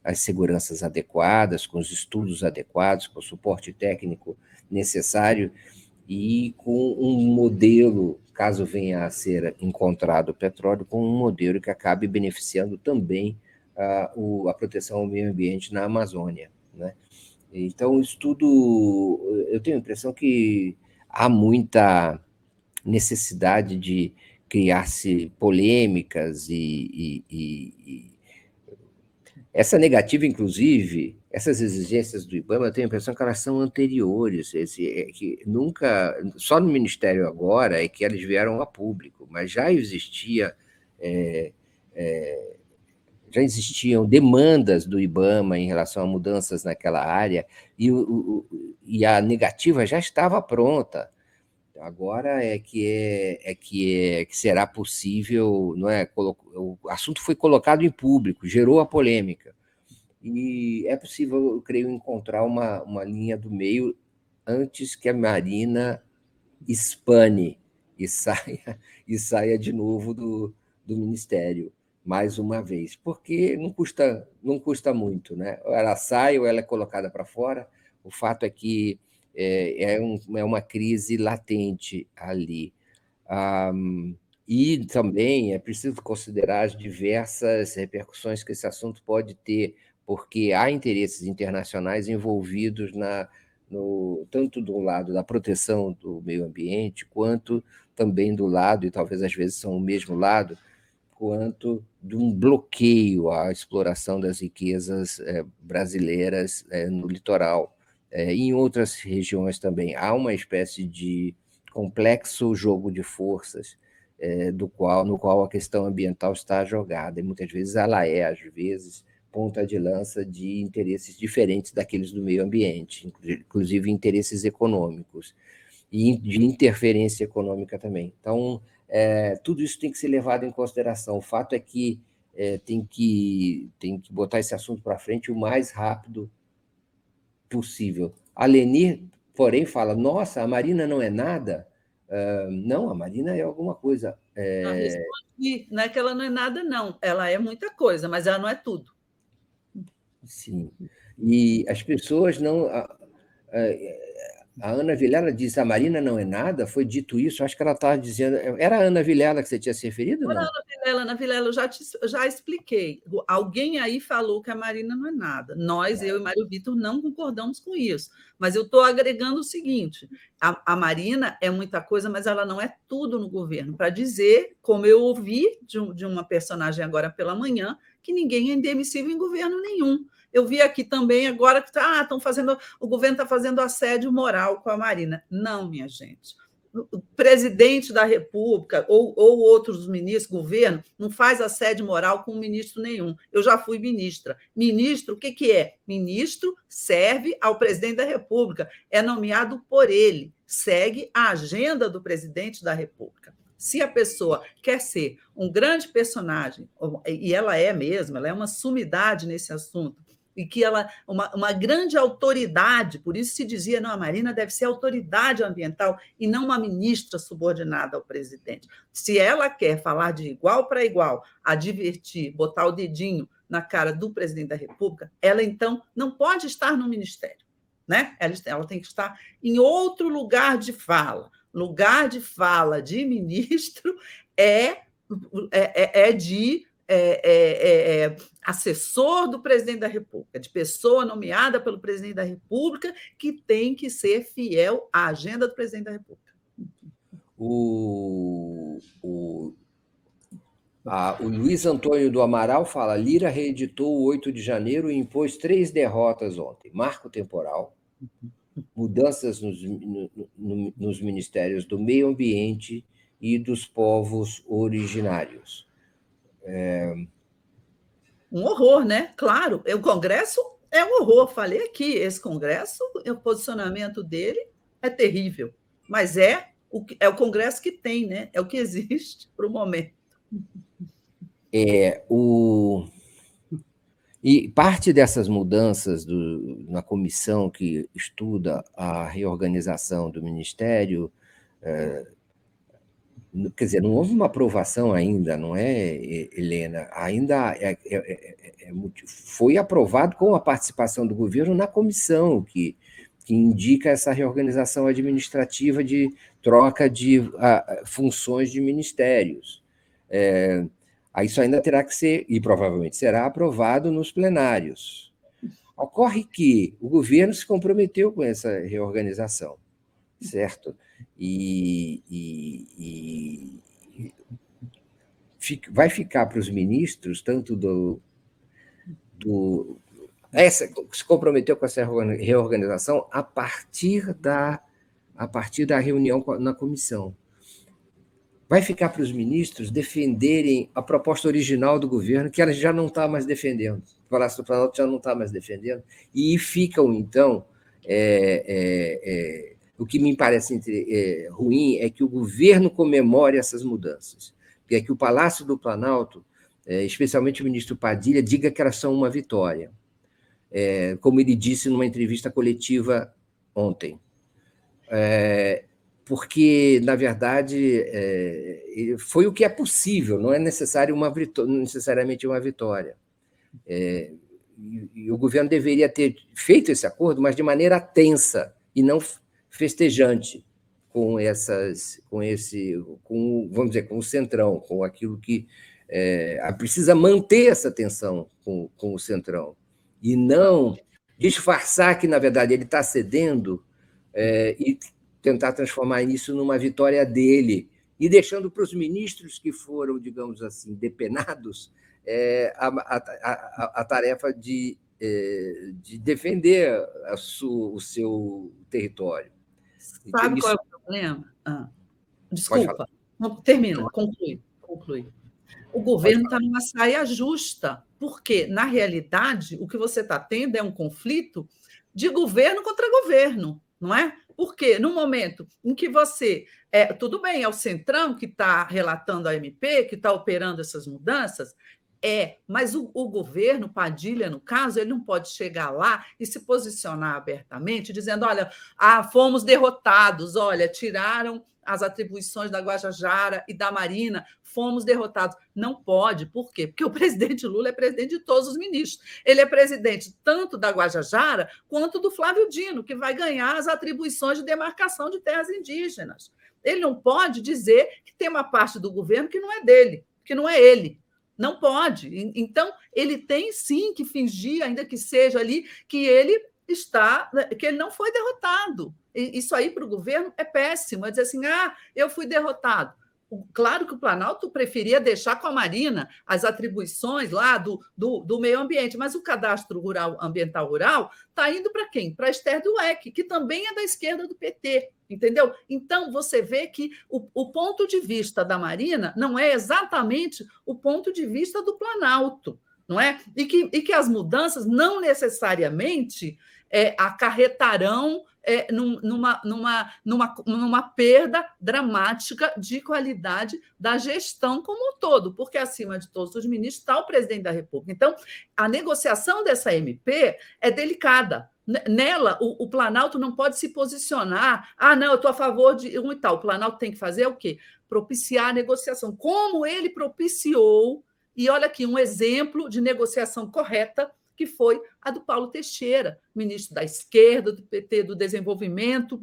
as seguranças adequadas, com os estudos adequados, com o suporte técnico necessário e com um modelo, caso venha a ser encontrado o petróleo, com um modelo que acabe beneficiando também a proteção ao meio ambiente na Amazônia, né? Então, isso tudo, eu tenho a impressão que há muita necessidade de criar-se polêmicas e essa negativa, inclusive, essas exigências do IBAMA, eu tenho a impressão que elas são anteriores, que nunca, só no Ministério agora é que elas vieram a público, mas já existiam demandas do IBAMA em relação a mudanças naquela área, e a negativa já estava pronta. Agora que será possível, não é? O assunto foi colocado em público, gerou a polêmica. E é possível, eu creio, encontrar uma linha do meio antes que a Marina espane e saia de novo do Ministério, mais uma vez, porque não custa muito, né? Ou ela sai ou ela é colocada para fora. O fato é que é uma crise latente ali. E também é preciso considerar as diversas repercussões que esse assunto pode ter, porque há interesses internacionais envolvidos tanto do lado da proteção do meio ambiente, quanto também do lado, e talvez às vezes são o mesmo lado, quanto de um bloqueio à exploração das riquezas brasileiras no litoral. Em outras regiões também há uma espécie de complexo jogo de forças no qual a questão ambiental está jogada, e muitas vezes ela às vezes, ponta de lança de interesses diferentes daqueles do meio ambiente, inclusive interesses econômicos, e de interferência econômica também. Então, tudo isso tem que ser levado em consideração. O fato é que tem que botar esse assunto para frente o mais rápido possível. A Leni, porém, fala, nossa, a Marina não é nada? Não, a Marina é alguma coisa. Não é que ela não é nada, não. Ela é muita coisa, mas ela não é tudo. Sim. E as pessoas não... A Ana Vilela diz, a Marina não é nada? Foi dito isso? Acho que ela estava dizendo... Era a Ana Vilela que você tinha se referido, não? Ana Vilela, eu já expliquei. Alguém aí falou que a Marina não é nada. Nós, eu e Mário Vitor, não concordamos com isso. Mas eu estou agregando o seguinte: a Marina é muita coisa, mas ela não é tudo no governo. Para dizer, como eu ouvi de uma personagem agora pela manhã, que ninguém é indemissível em governo nenhum. Eu vi aqui também agora que o governo está fazendo assédio moral com a Marina. Não, minha gente. O presidente da República ou outros ministros, governo, não faz assédio moral com ministro nenhum. Eu já fui ministra. Ministro, o que é? Ministro serve ao presidente da República, é nomeado por ele, segue a agenda do presidente da República. Se a pessoa quer ser um grande personagem, e ela é mesmo, ela é uma sumidade nesse assunto, e que ela uma grande autoridade, por isso se dizia, não, a Marina deve ser autoridade ambiental e não uma ministra subordinada ao presidente. Se ela quer falar de igual para igual, advertir, botar o dedinho na cara do presidente da República, ela, então, não pode estar no ministério, né? Ela tem que estar em outro lugar de fala. Lugar de fala de ministro é de assessor do presidente da República, de pessoa nomeada pelo presidente da República, que tem que ser fiel à agenda do presidente da República. O Luiz Antônio do Amaral fala, Lira reeditou o 8 de janeiro e impôs 3 derrotas ontem. Marco temporal, mudanças nos ministérios do meio ambiente e dos povos originários. Um horror, né? Claro, o Congresso é um horror. Falei aqui, esse Congresso, o posicionamento dele é terrível, mas é o Congresso que tem, né? É o que existe para o momento. E parte dessas mudanças na comissão que estuda a reorganização do Ministério, quer dizer, não houve uma aprovação ainda, não é, Helena? Ainda foi aprovado com a participação do governo na comissão, que indica essa reorganização administrativa de troca de funções de ministérios. Isso ainda terá que ser, e provavelmente será aprovado nos plenários. Ocorre que o governo se comprometeu com essa reorganização, certo? Vai ficar para os ministros, tanto se comprometeu com essa reorganização a partir da reunião na comissão. Vai ficar para os ministros defenderem a proposta original do governo, que ela já não está mais defendendo. O Palácio do Planalto já não está mais defendendo, e ficam, então, o que me parece ruim é que o governo comemore essas mudanças, é que o Palácio do Planalto, especialmente o ministro Padilha, diga que elas são uma vitória, como ele disse numa entrevista coletiva ontem. Porque, na verdade, foi o que é possível, não é necessariamente uma vitória. E o governo deveria ter feito esse acordo, mas de maneira tensa e não festejante vamos dizer, com o Centrão, com aquilo que precisa manter essa tensão com o Centrão e não disfarçar que, na verdade, ele está cedendo e tentar transformar isso numa vitória dele, e deixando para os ministros que foram, digamos assim, depenados, a tarefa de de defender o seu território. Então, Sabe qual é isso... o problema? Pode falar. Desculpa. Não, termina, conclui. O governo está numa saia justa, porque, na realidade, o que você está tendo é um conflito de governo contra governo, não é? Porque, no momento em que você... tudo bem, é o Centrão que está relatando a MP, que está operando essas mudanças, mas o governo, Padilha, no caso, ele não pode chegar lá e se posicionar abertamente, dizendo, olha, fomos derrotados, olha, tiraram as atribuições da Guajajara e da Marina, fomos derrotados. Não pode, por quê? Porque o presidente Lula é presidente de todos os ministros. Ele é presidente tanto da Guajajara quanto do Flávio Dino, que vai ganhar as atribuições de demarcação de terras indígenas. Ele não pode dizer que tem uma parte do governo que não é dele, que não é ele. Não pode. Então, ele tem sim que fingir, ainda que seja ali, que ele não foi derrotado. Isso aí para o governo é péssimo. É dizer assim, eu fui derrotado. Claro que o Planalto preferia deixar com a Marina as atribuições lá do meio ambiente, mas o cadastro ambiental rural está indo para quem? Para a Esther Dweck, que também é da esquerda do PT, entendeu? Então, você vê que o ponto de vista da Marina não é exatamente o ponto de vista do Planalto, não é? E que as mudanças não necessariamente acarretarão numa perda dramática de qualidade da gestão como um todo, porque, acima de todos os ministros, está o presidente da República. Então, a negociação dessa MP é delicada. Nela, o Planalto não pode se posicionar, não, eu estou a favor de um e tal. O Planalto tem que fazer o quê? Propiciar a negociação, como ele propiciou, e olha aqui, um exemplo de negociação correta, que foi a do Paulo Teixeira, ministro da esquerda, do PT, do desenvolvimento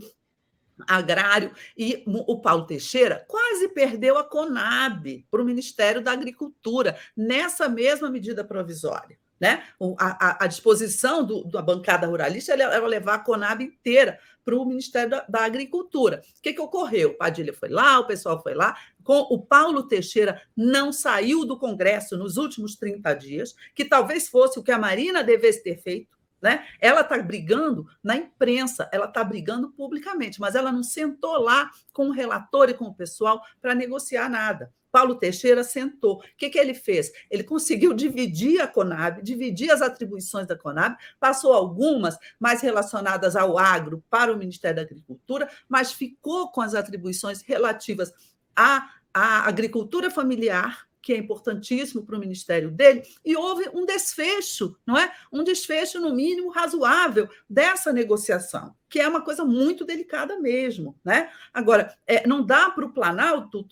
agrário, e o Paulo Teixeira quase perdeu a Conab para o Ministério da Agricultura, nessa mesma medida provisória. Né? A disposição da bancada ruralista era levar a Conab inteira para o Ministério da Agricultura. O que ocorreu? Padilha foi lá, o pessoal foi lá, o Paulo Teixeira não saiu do Congresso nos últimos 30 dias, que talvez fosse o que a Marina devesse ter feito. Né? Ela está brigando na imprensa, ela está brigando publicamente, mas ela não sentou lá com o relator e com o pessoal para negociar nada. Paulo Teixeira sentou. O que ele fez? Ele conseguiu dividir a Conab, dividir as atribuições da Conab, passou algumas mais relacionadas ao agro para o Ministério da Agricultura, mas ficou com as atribuições relativas à agricultura familiar, que é importantíssimo para o ministério dele, e houve um desfecho, não é? Um desfecho, no mínimo, razoável dessa negociação, que é uma coisa muito delicada mesmo, né? Agora, não dá para o Planalto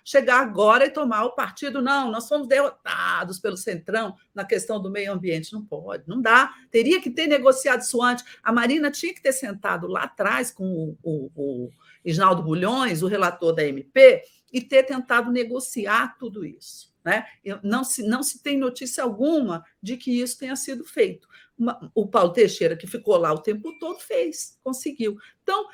chegar agora e tomar o partido, não, nós fomos derrotados pelo Centrão na questão do meio ambiente. Não pode, não dá. Teria que ter negociado isso antes. A Marina tinha que ter sentado lá atrás com o Isnaldo Bulhões, o relator da MP, e ter tentado negociar tudo isso. Né? Não se tem notícia alguma de que isso tenha sido feito. O Paulo Teixeira, que ficou lá o tempo todo, conseguiu. Então,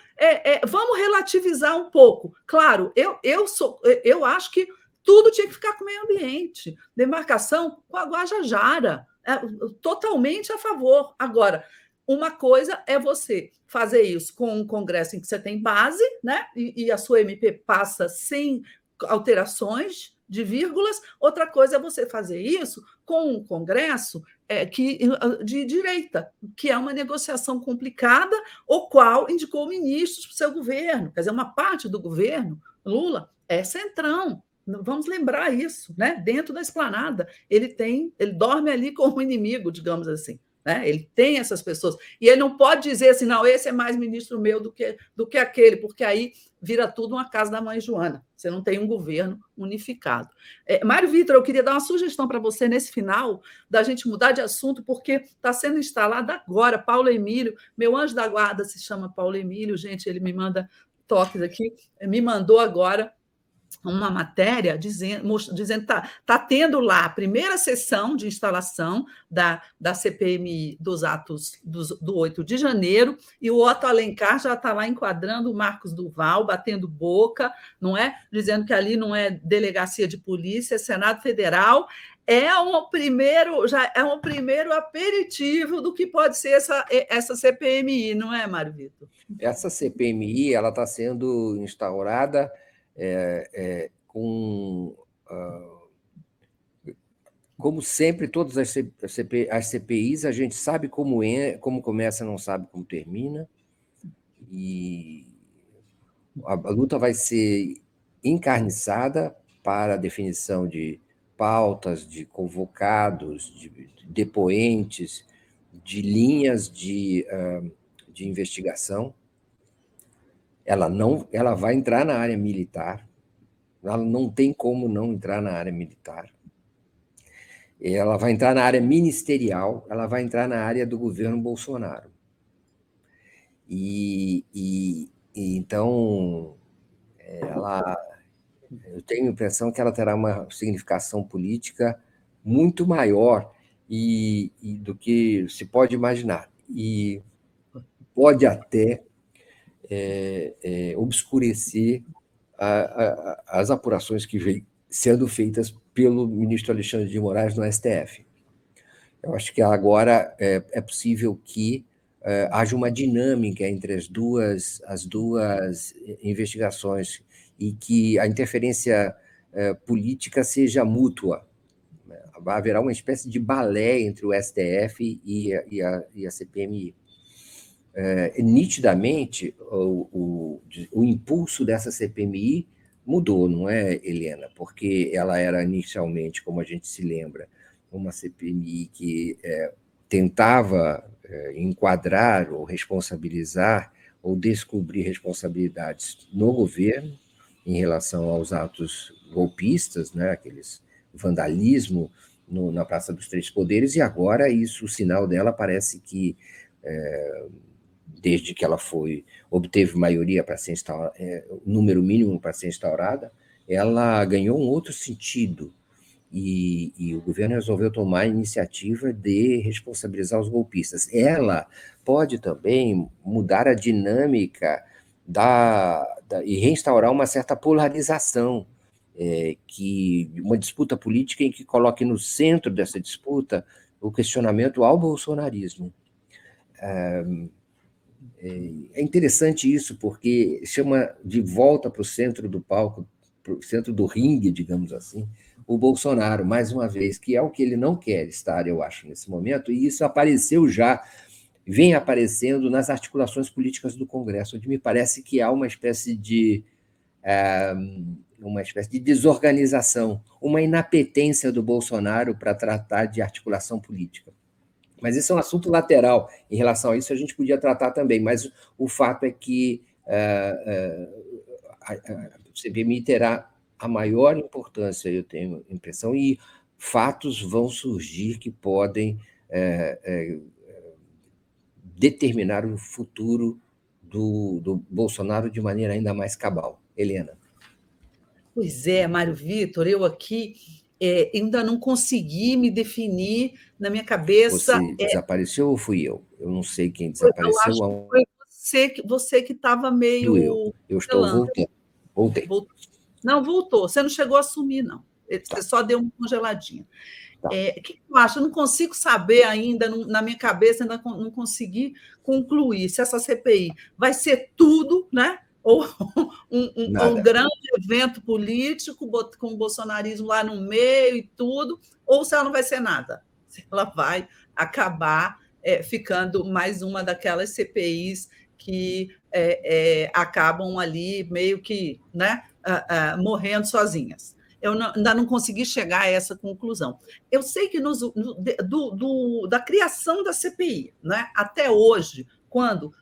vamos relativizar um pouco. Claro, eu acho que tudo tinha que ficar com o meio ambiente. Demarcação com a Guajajara. Totalmente a favor. Agora, uma coisa é você fazer isso com um Congresso em que você tem base, né? E a sua MP passa sem alterações de vírgulas. Outra coisa é você fazer isso com um Congresso de direita, que é uma negociação complicada, o qual indicou ministros para o seu governo. Quer dizer, uma parte do governo, Lula, é centrão. Vamos lembrar isso, né? Dentro da esplanada. Ele dorme ali com o inimigo, digamos assim. Né? Ele tem essas pessoas. E ele não pode dizer assim, não, esse é mais ministro meu do que aquele, porque aí vira tudo uma casa da mãe Joana. Você não tem um governo unificado. Mário Vitor, eu queria dar uma sugestão para você nesse final, da gente mudar de assunto, porque está sendo instalado agora Paulo Emílio, meu anjo da guarda se chama Paulo Emílio, gente, ele me manda toques aqui, me mandou agora uma matéria dizendo que está tendo lá a primeira sessão de instalação da CPMI dos atos do 8 de janeiro, e o Otto Alencar já está lá enquadrando o Marcos Duval, batendo boca, não é? Dizendo que ali não é delegacia de polícia, é Senado Federal. já é um primeiro aperitivo do que pode ser essa CPMI, não é, Mário Vitor? Essa CPMI está sendo instaurada com... Como sempre, todas as CPIs, a gente sabe como começa, não sabe como termina, e a luta vai ser encarniçada para a definição de pautas, de convocados, de depoentes, de linhas de investigação. Ela vai entrar na área militar, ela não tem como não entrar na área militar. Ela vai entrar na área ministerial, ela vai entrar na área do governo Bolsonaro. Então, eu tenho a impressão que ela terá uma significação política muito maior do que se pode imaginar. E pode até obscurecer as apurações que vêm sendo feitas pelo ministro Alexandre de Moraes no STF. Eu acho que agora é possível que haja uma dinâmica entre as duas investigações e que a interferência política seja mútua. Haverá uma espécie de balé entre o STF e a CPMI. Nitidamente, o impulso dessa CPMI mudou, não é, Helena? Porque ela era inicialmente, como a gente se lembra, uma CPMI que tentava enquadrar ou responsabilizar ou descobrir responsabilidades no governo em relação aos atos golpistas, né, aqueles vandalismo na Praça dos Três Poderes, e agora o sinal dela parece que desde que ela obteve maioria para ser instaurada, número mínimo para ser instaurada, ela ganhou um outro sentido. E o governo resolveu tomar a iniciativa de responsabilizar os golpistas. Ela pode também mudar a dinâmica e reinstaurar uma certa polarização, uma disputa política em que coloque no centro dessa disputa o questionamento ao bolsonarismo. É interessante isso, porque chama de volta para o centro do palco, para o centro do ringue, digamos assim, o Bolsonaro, mais uma vez, que é o que ele não quer estar, eu acho, nesse momento, e isso vem aparecendo nas articulações políticas do Congresso, onde me parece que há uma espécie de desorganização, uma inapetência do Bolsonaro para tratar de articulação política. Mas isso é um assunto lateral. Em relação a isso, a gente podia tratar também, mas o fato é que a CPMI terá a maior importância, eu tenho a impressão, e fatos vão surgir que podem determinar o futuro do Bolsonaro de maneira ainda mais cabal. Helena. Pois é, Mário Vitor, eu aqui ainda não consegui me definir na minha cabeça. Você desapareceu ou fui eu? Eu não sei quem desapareceu. Eu acho que foi você que estava meio... Eu estou voltando. Voltei. Não, voltou. Você não chegou a sumir, não. Você só deu uma congeladinha. Tá. O que eu acho? Eu não consigo saber ainda, na minha cabeça, ainda não consegui concluir se essa CPI vai ser tudo, né? Ou um grande evento político com o bolsonarismo lá no meio e tudo, ou se ela não vai ser nada. Se ela vai acabar ficando mais uma daquelas CPIs que acabam ali meio que, né, morrendo sozinhas. Eu ainda não consegui chegar a essa conclusão. Eu sei que da criação da CPI, né, até hoje, quando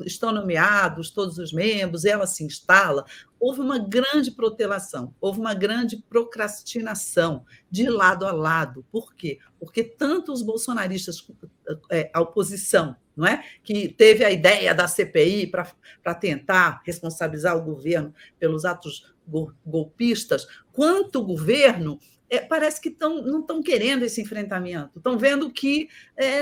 estão nomeados todos os membros, ela se instala, houve uma grande protelação, houve uma grande procrastinação de lado a lado. Por quê? Porque tanto os bolsonaristas, a oposição, não é? Que teve a ideia da CPI para tentar responsabilizar o governo pelos atos golpistas, quanto o governo parece que não estão querendo esse enfrentamento, estão vendo que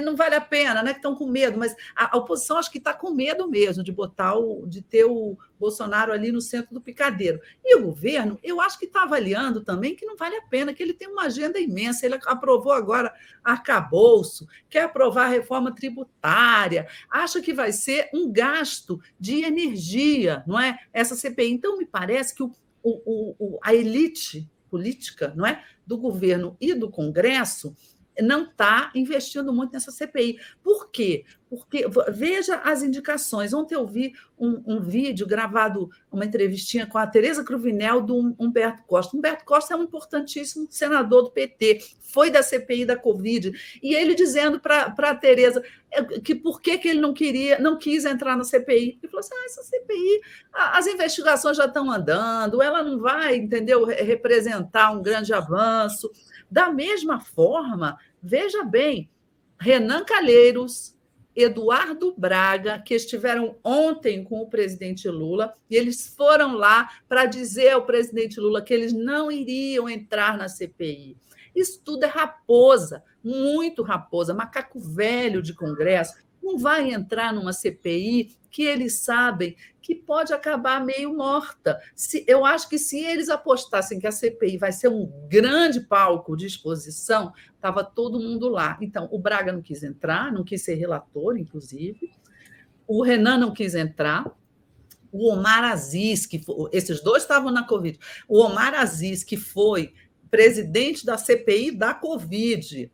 não vale a pena, né? Que estão com medo, mas a oposição acho que está com medo mesmo de ter o Bolsonaro ali no centro do picadeiro. E o governo, eu acho que está avaliando também que não vale a pena, que ele tem uma agenda imensa, ele aprovou agora arcabouço, quer aprovar a reforma tributária, acha que vai ser um gasto de energia, não é? Essa CPI. Então, me parece que a elite política, não é, do governo e do Congresso não está investindo muito nessa CPI. Por quê? Porque, veja as indicações. Ontem eu vi um vídeo gravado, uma entrevistinha com a Tereza Cruvinel do Humberto Costa. Humberto Costa é um importantíssimo senador do PT, foi da CPI da Covid, e ele dizendo para a Tereza que por que ele não quis entrar na CPI. Ele falou assim, essa CPI, as investigações já estão andando, ela não vai, entendeu, representar um grande avanço. Da mesma forma, veja bem, Renan Calheiros, Eduardo Braga, que estiveram ontem com o presidente Lula, e eles foram lá para dizer ao presidente Lula que eles não iriam entrar na CPI. Isso tudo é raposa, muito raposa, macaco velho de Congresso. Não vai entrar numa CPI que eles sabem que pode acabar meio morta. Eu acho que se eles apostassem que a CPI vai ser um grande palco de exposição, estava todo mundo lá. Então, o Braga não quis entrar, não quis ser relator, inclusive. O Renan não quis entrar. O Omar Aziz, esses dois estavam na Covid. O Omar Aziz, que foi presidente da CPI da Covid,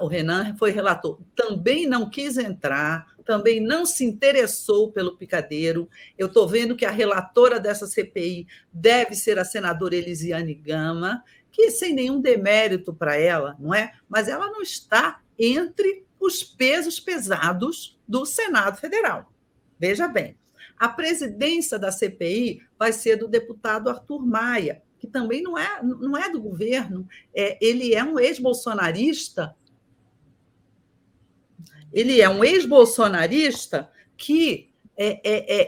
o Renan foi relator, também não quis entrar, também não se interessou pelo picadeiro. Eu estou vendo que a relatora dessa CPI deve ser a senadora Elisiane Gama, que sem nenhum demérito para ela, não é? Mas ela não está entre os pesos pesados do Senado Federal. Veja bem, a presidência da CPI vai ser do deputado Arthur Maia, que também não é do governo, ele é um ex-bolsonarista. Ele é um ex-bolsonarista que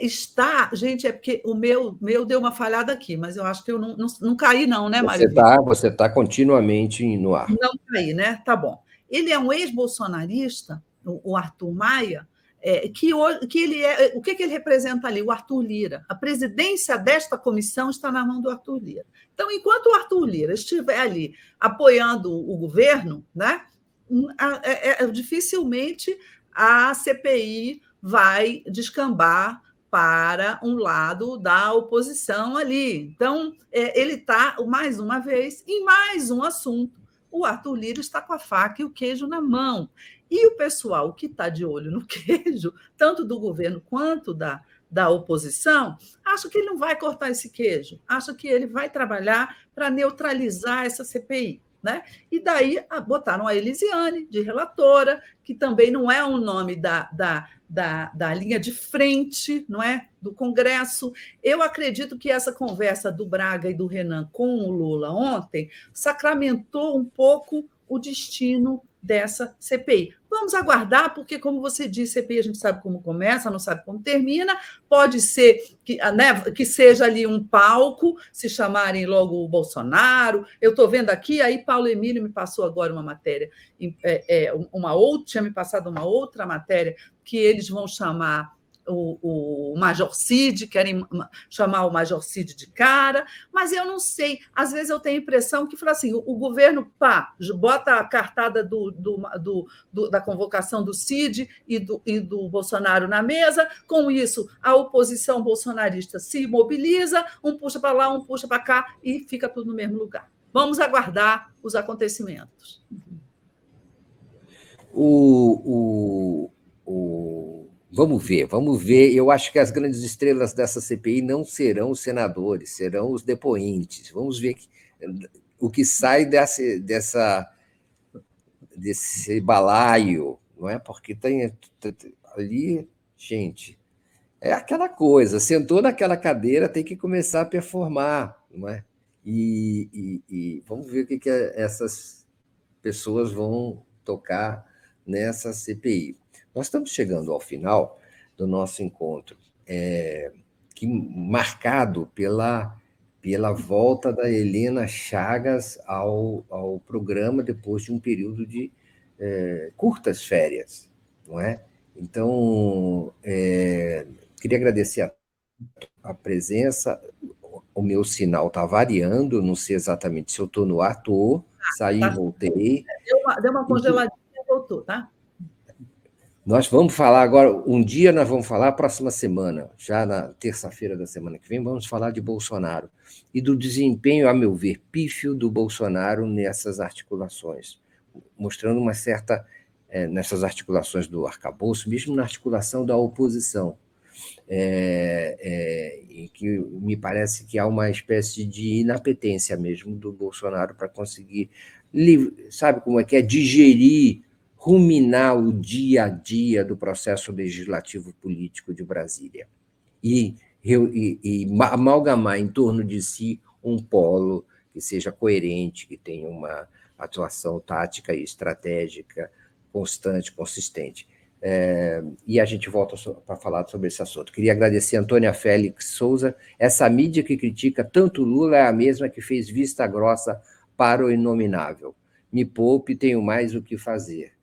está... Gente, é porque o meu deu uma falhada aqui, mas eu acho que eu não caí, não, né, Mário? Você tá continuamente no ar. Não caí, né? Tá bom. Ele é um ex-bolsonarista, o Arthur Maia, que ele é... O que ele representa ali? O Arthur Lira. A presidência desta comissão está na mão do Arthur Lira. Então, enquanto o Arthur Lira estiver ali apoiando o governo, né, dificilmente a CPI vai descambar para um lado da oposição ali. Então, ele está, mais uma vez, em mais um assunto. O Arthur Lira está com a faca e o queijo na mão. E o pessoal que está de olho no queijo, tanto do governo quanto da oposição, acha que ele não vai cortar esse queijo, acha que ele vai trabalhar para neutralizar essa CPI. Né? E daí botaram a Elisiane de relatora, que também não é um nome da linha de frente, não é, do Congresso. Eu acredito que essa conversa do Braga e do Renan com o Lula ontem sacramentou um pouco o destino dessa CPI. Vamos aguardar, porque, como você disse, CPI a gente sabe como começa, não sabe como termina. Pode ser que seja ali um palco, se chamarem logo o Bolsonaro. Eu estou vendo aqui, aí Paulo Emílio me passou agora uma matéria, tinha me passado uma outra matéria, que eles vão chamar o Major Cid, querem chamar o Major Cid de cara, mas eu não sei. Às vezes eu tenho a impressão que fala assim, o governo bota a cartada da convocação do Cid e do Bolsonaro na mesa, com isso a oposição bolsonarista se mobiliza, um puxa para lá, um puxa para cá, e fica tudo no mesmo lugar. Vamos aguardar os acontecimentos. Vamos ver. Eu acho que as grandes estrelas dessa CPI não serão os senadores, serão os depoentes. Vamos ver o que sai desse balaio, não é? Porque tem ali, gente, é aquela coisa, sentou naquela cadeira, tem que começar a performar, não é? E vamos ver o que essas pessoas vão tocar nessa CPI. Nós estamos chegando ao final do nosso encontro, marcado pela pela volta da Helena Chagas ao programa depois de um período de curtas férias, não é? Então, queria agradecer a presença. O meu sinal está variando, não sei exatamente se eu estou no ar, estou, saí e voltei. Deu uma congeladinha e voltou, tá? Nós vamos falar agora, um dia nós vamos falar, próxima semana, já na terça-feira da semana que vem, vamos falar de Bolsonaro e do desempenho, a meu ver, pífio do Bolsonaro nessas articulações, mostrando uma certa, nessas articulações do arcabouço, mesmo na articulação da oposição, em que me parece que há uma espécie de inapetência mesmo do Bolsonaro para conseguir, sabe como é que é, digerir, ruminar o dia a dia do processo legislativo político de Brasília e amalgamar em torno de si um polo que seja coerente, que tenha uma atuação tática e estratégica constante, consistente. E a gente volta para falar sobre esse assunto. Queria agradecer a Antônia Félix Souza. Essa mídia que critica tanto Lula é a mesma que fez vista grossa para o inominável. Me poupe, tenho mais o que fazer.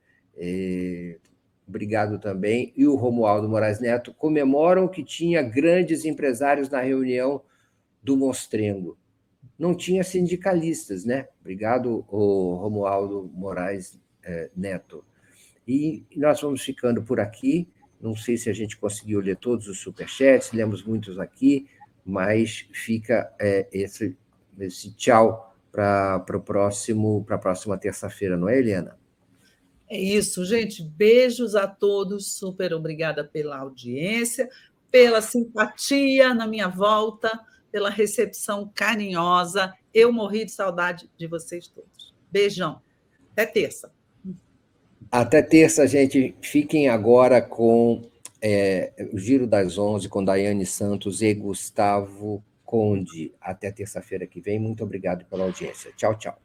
Obrigado também. E o Romualdo Moraes Neto comemoram que tinha grandes empresários na reunião do Mostrengo. Não tinha sindicalistas, né? Obrigado, Romualdo Moraes Neto. E nós vamos ficando por aqui. Não sei se a gente conseguiu ler todos os superchats, lemos muitos aqui, mas fica esse tchau para a próxima terça-feira, não é, Helena? É isso, gente. Beijos a todos. Super obrigada pela audiência, pela simpatia na minha volta, pela recepção carinhosa. Eu morri de saudade de vocês todos. Beijão. Até terça. Até terça, gente. Fiquem agora com o Giro das 11, com Daiane Santos e Gustavo Conde. Até terça-feira que vem. Muito obrigado pela audiência. Tchau, tchau.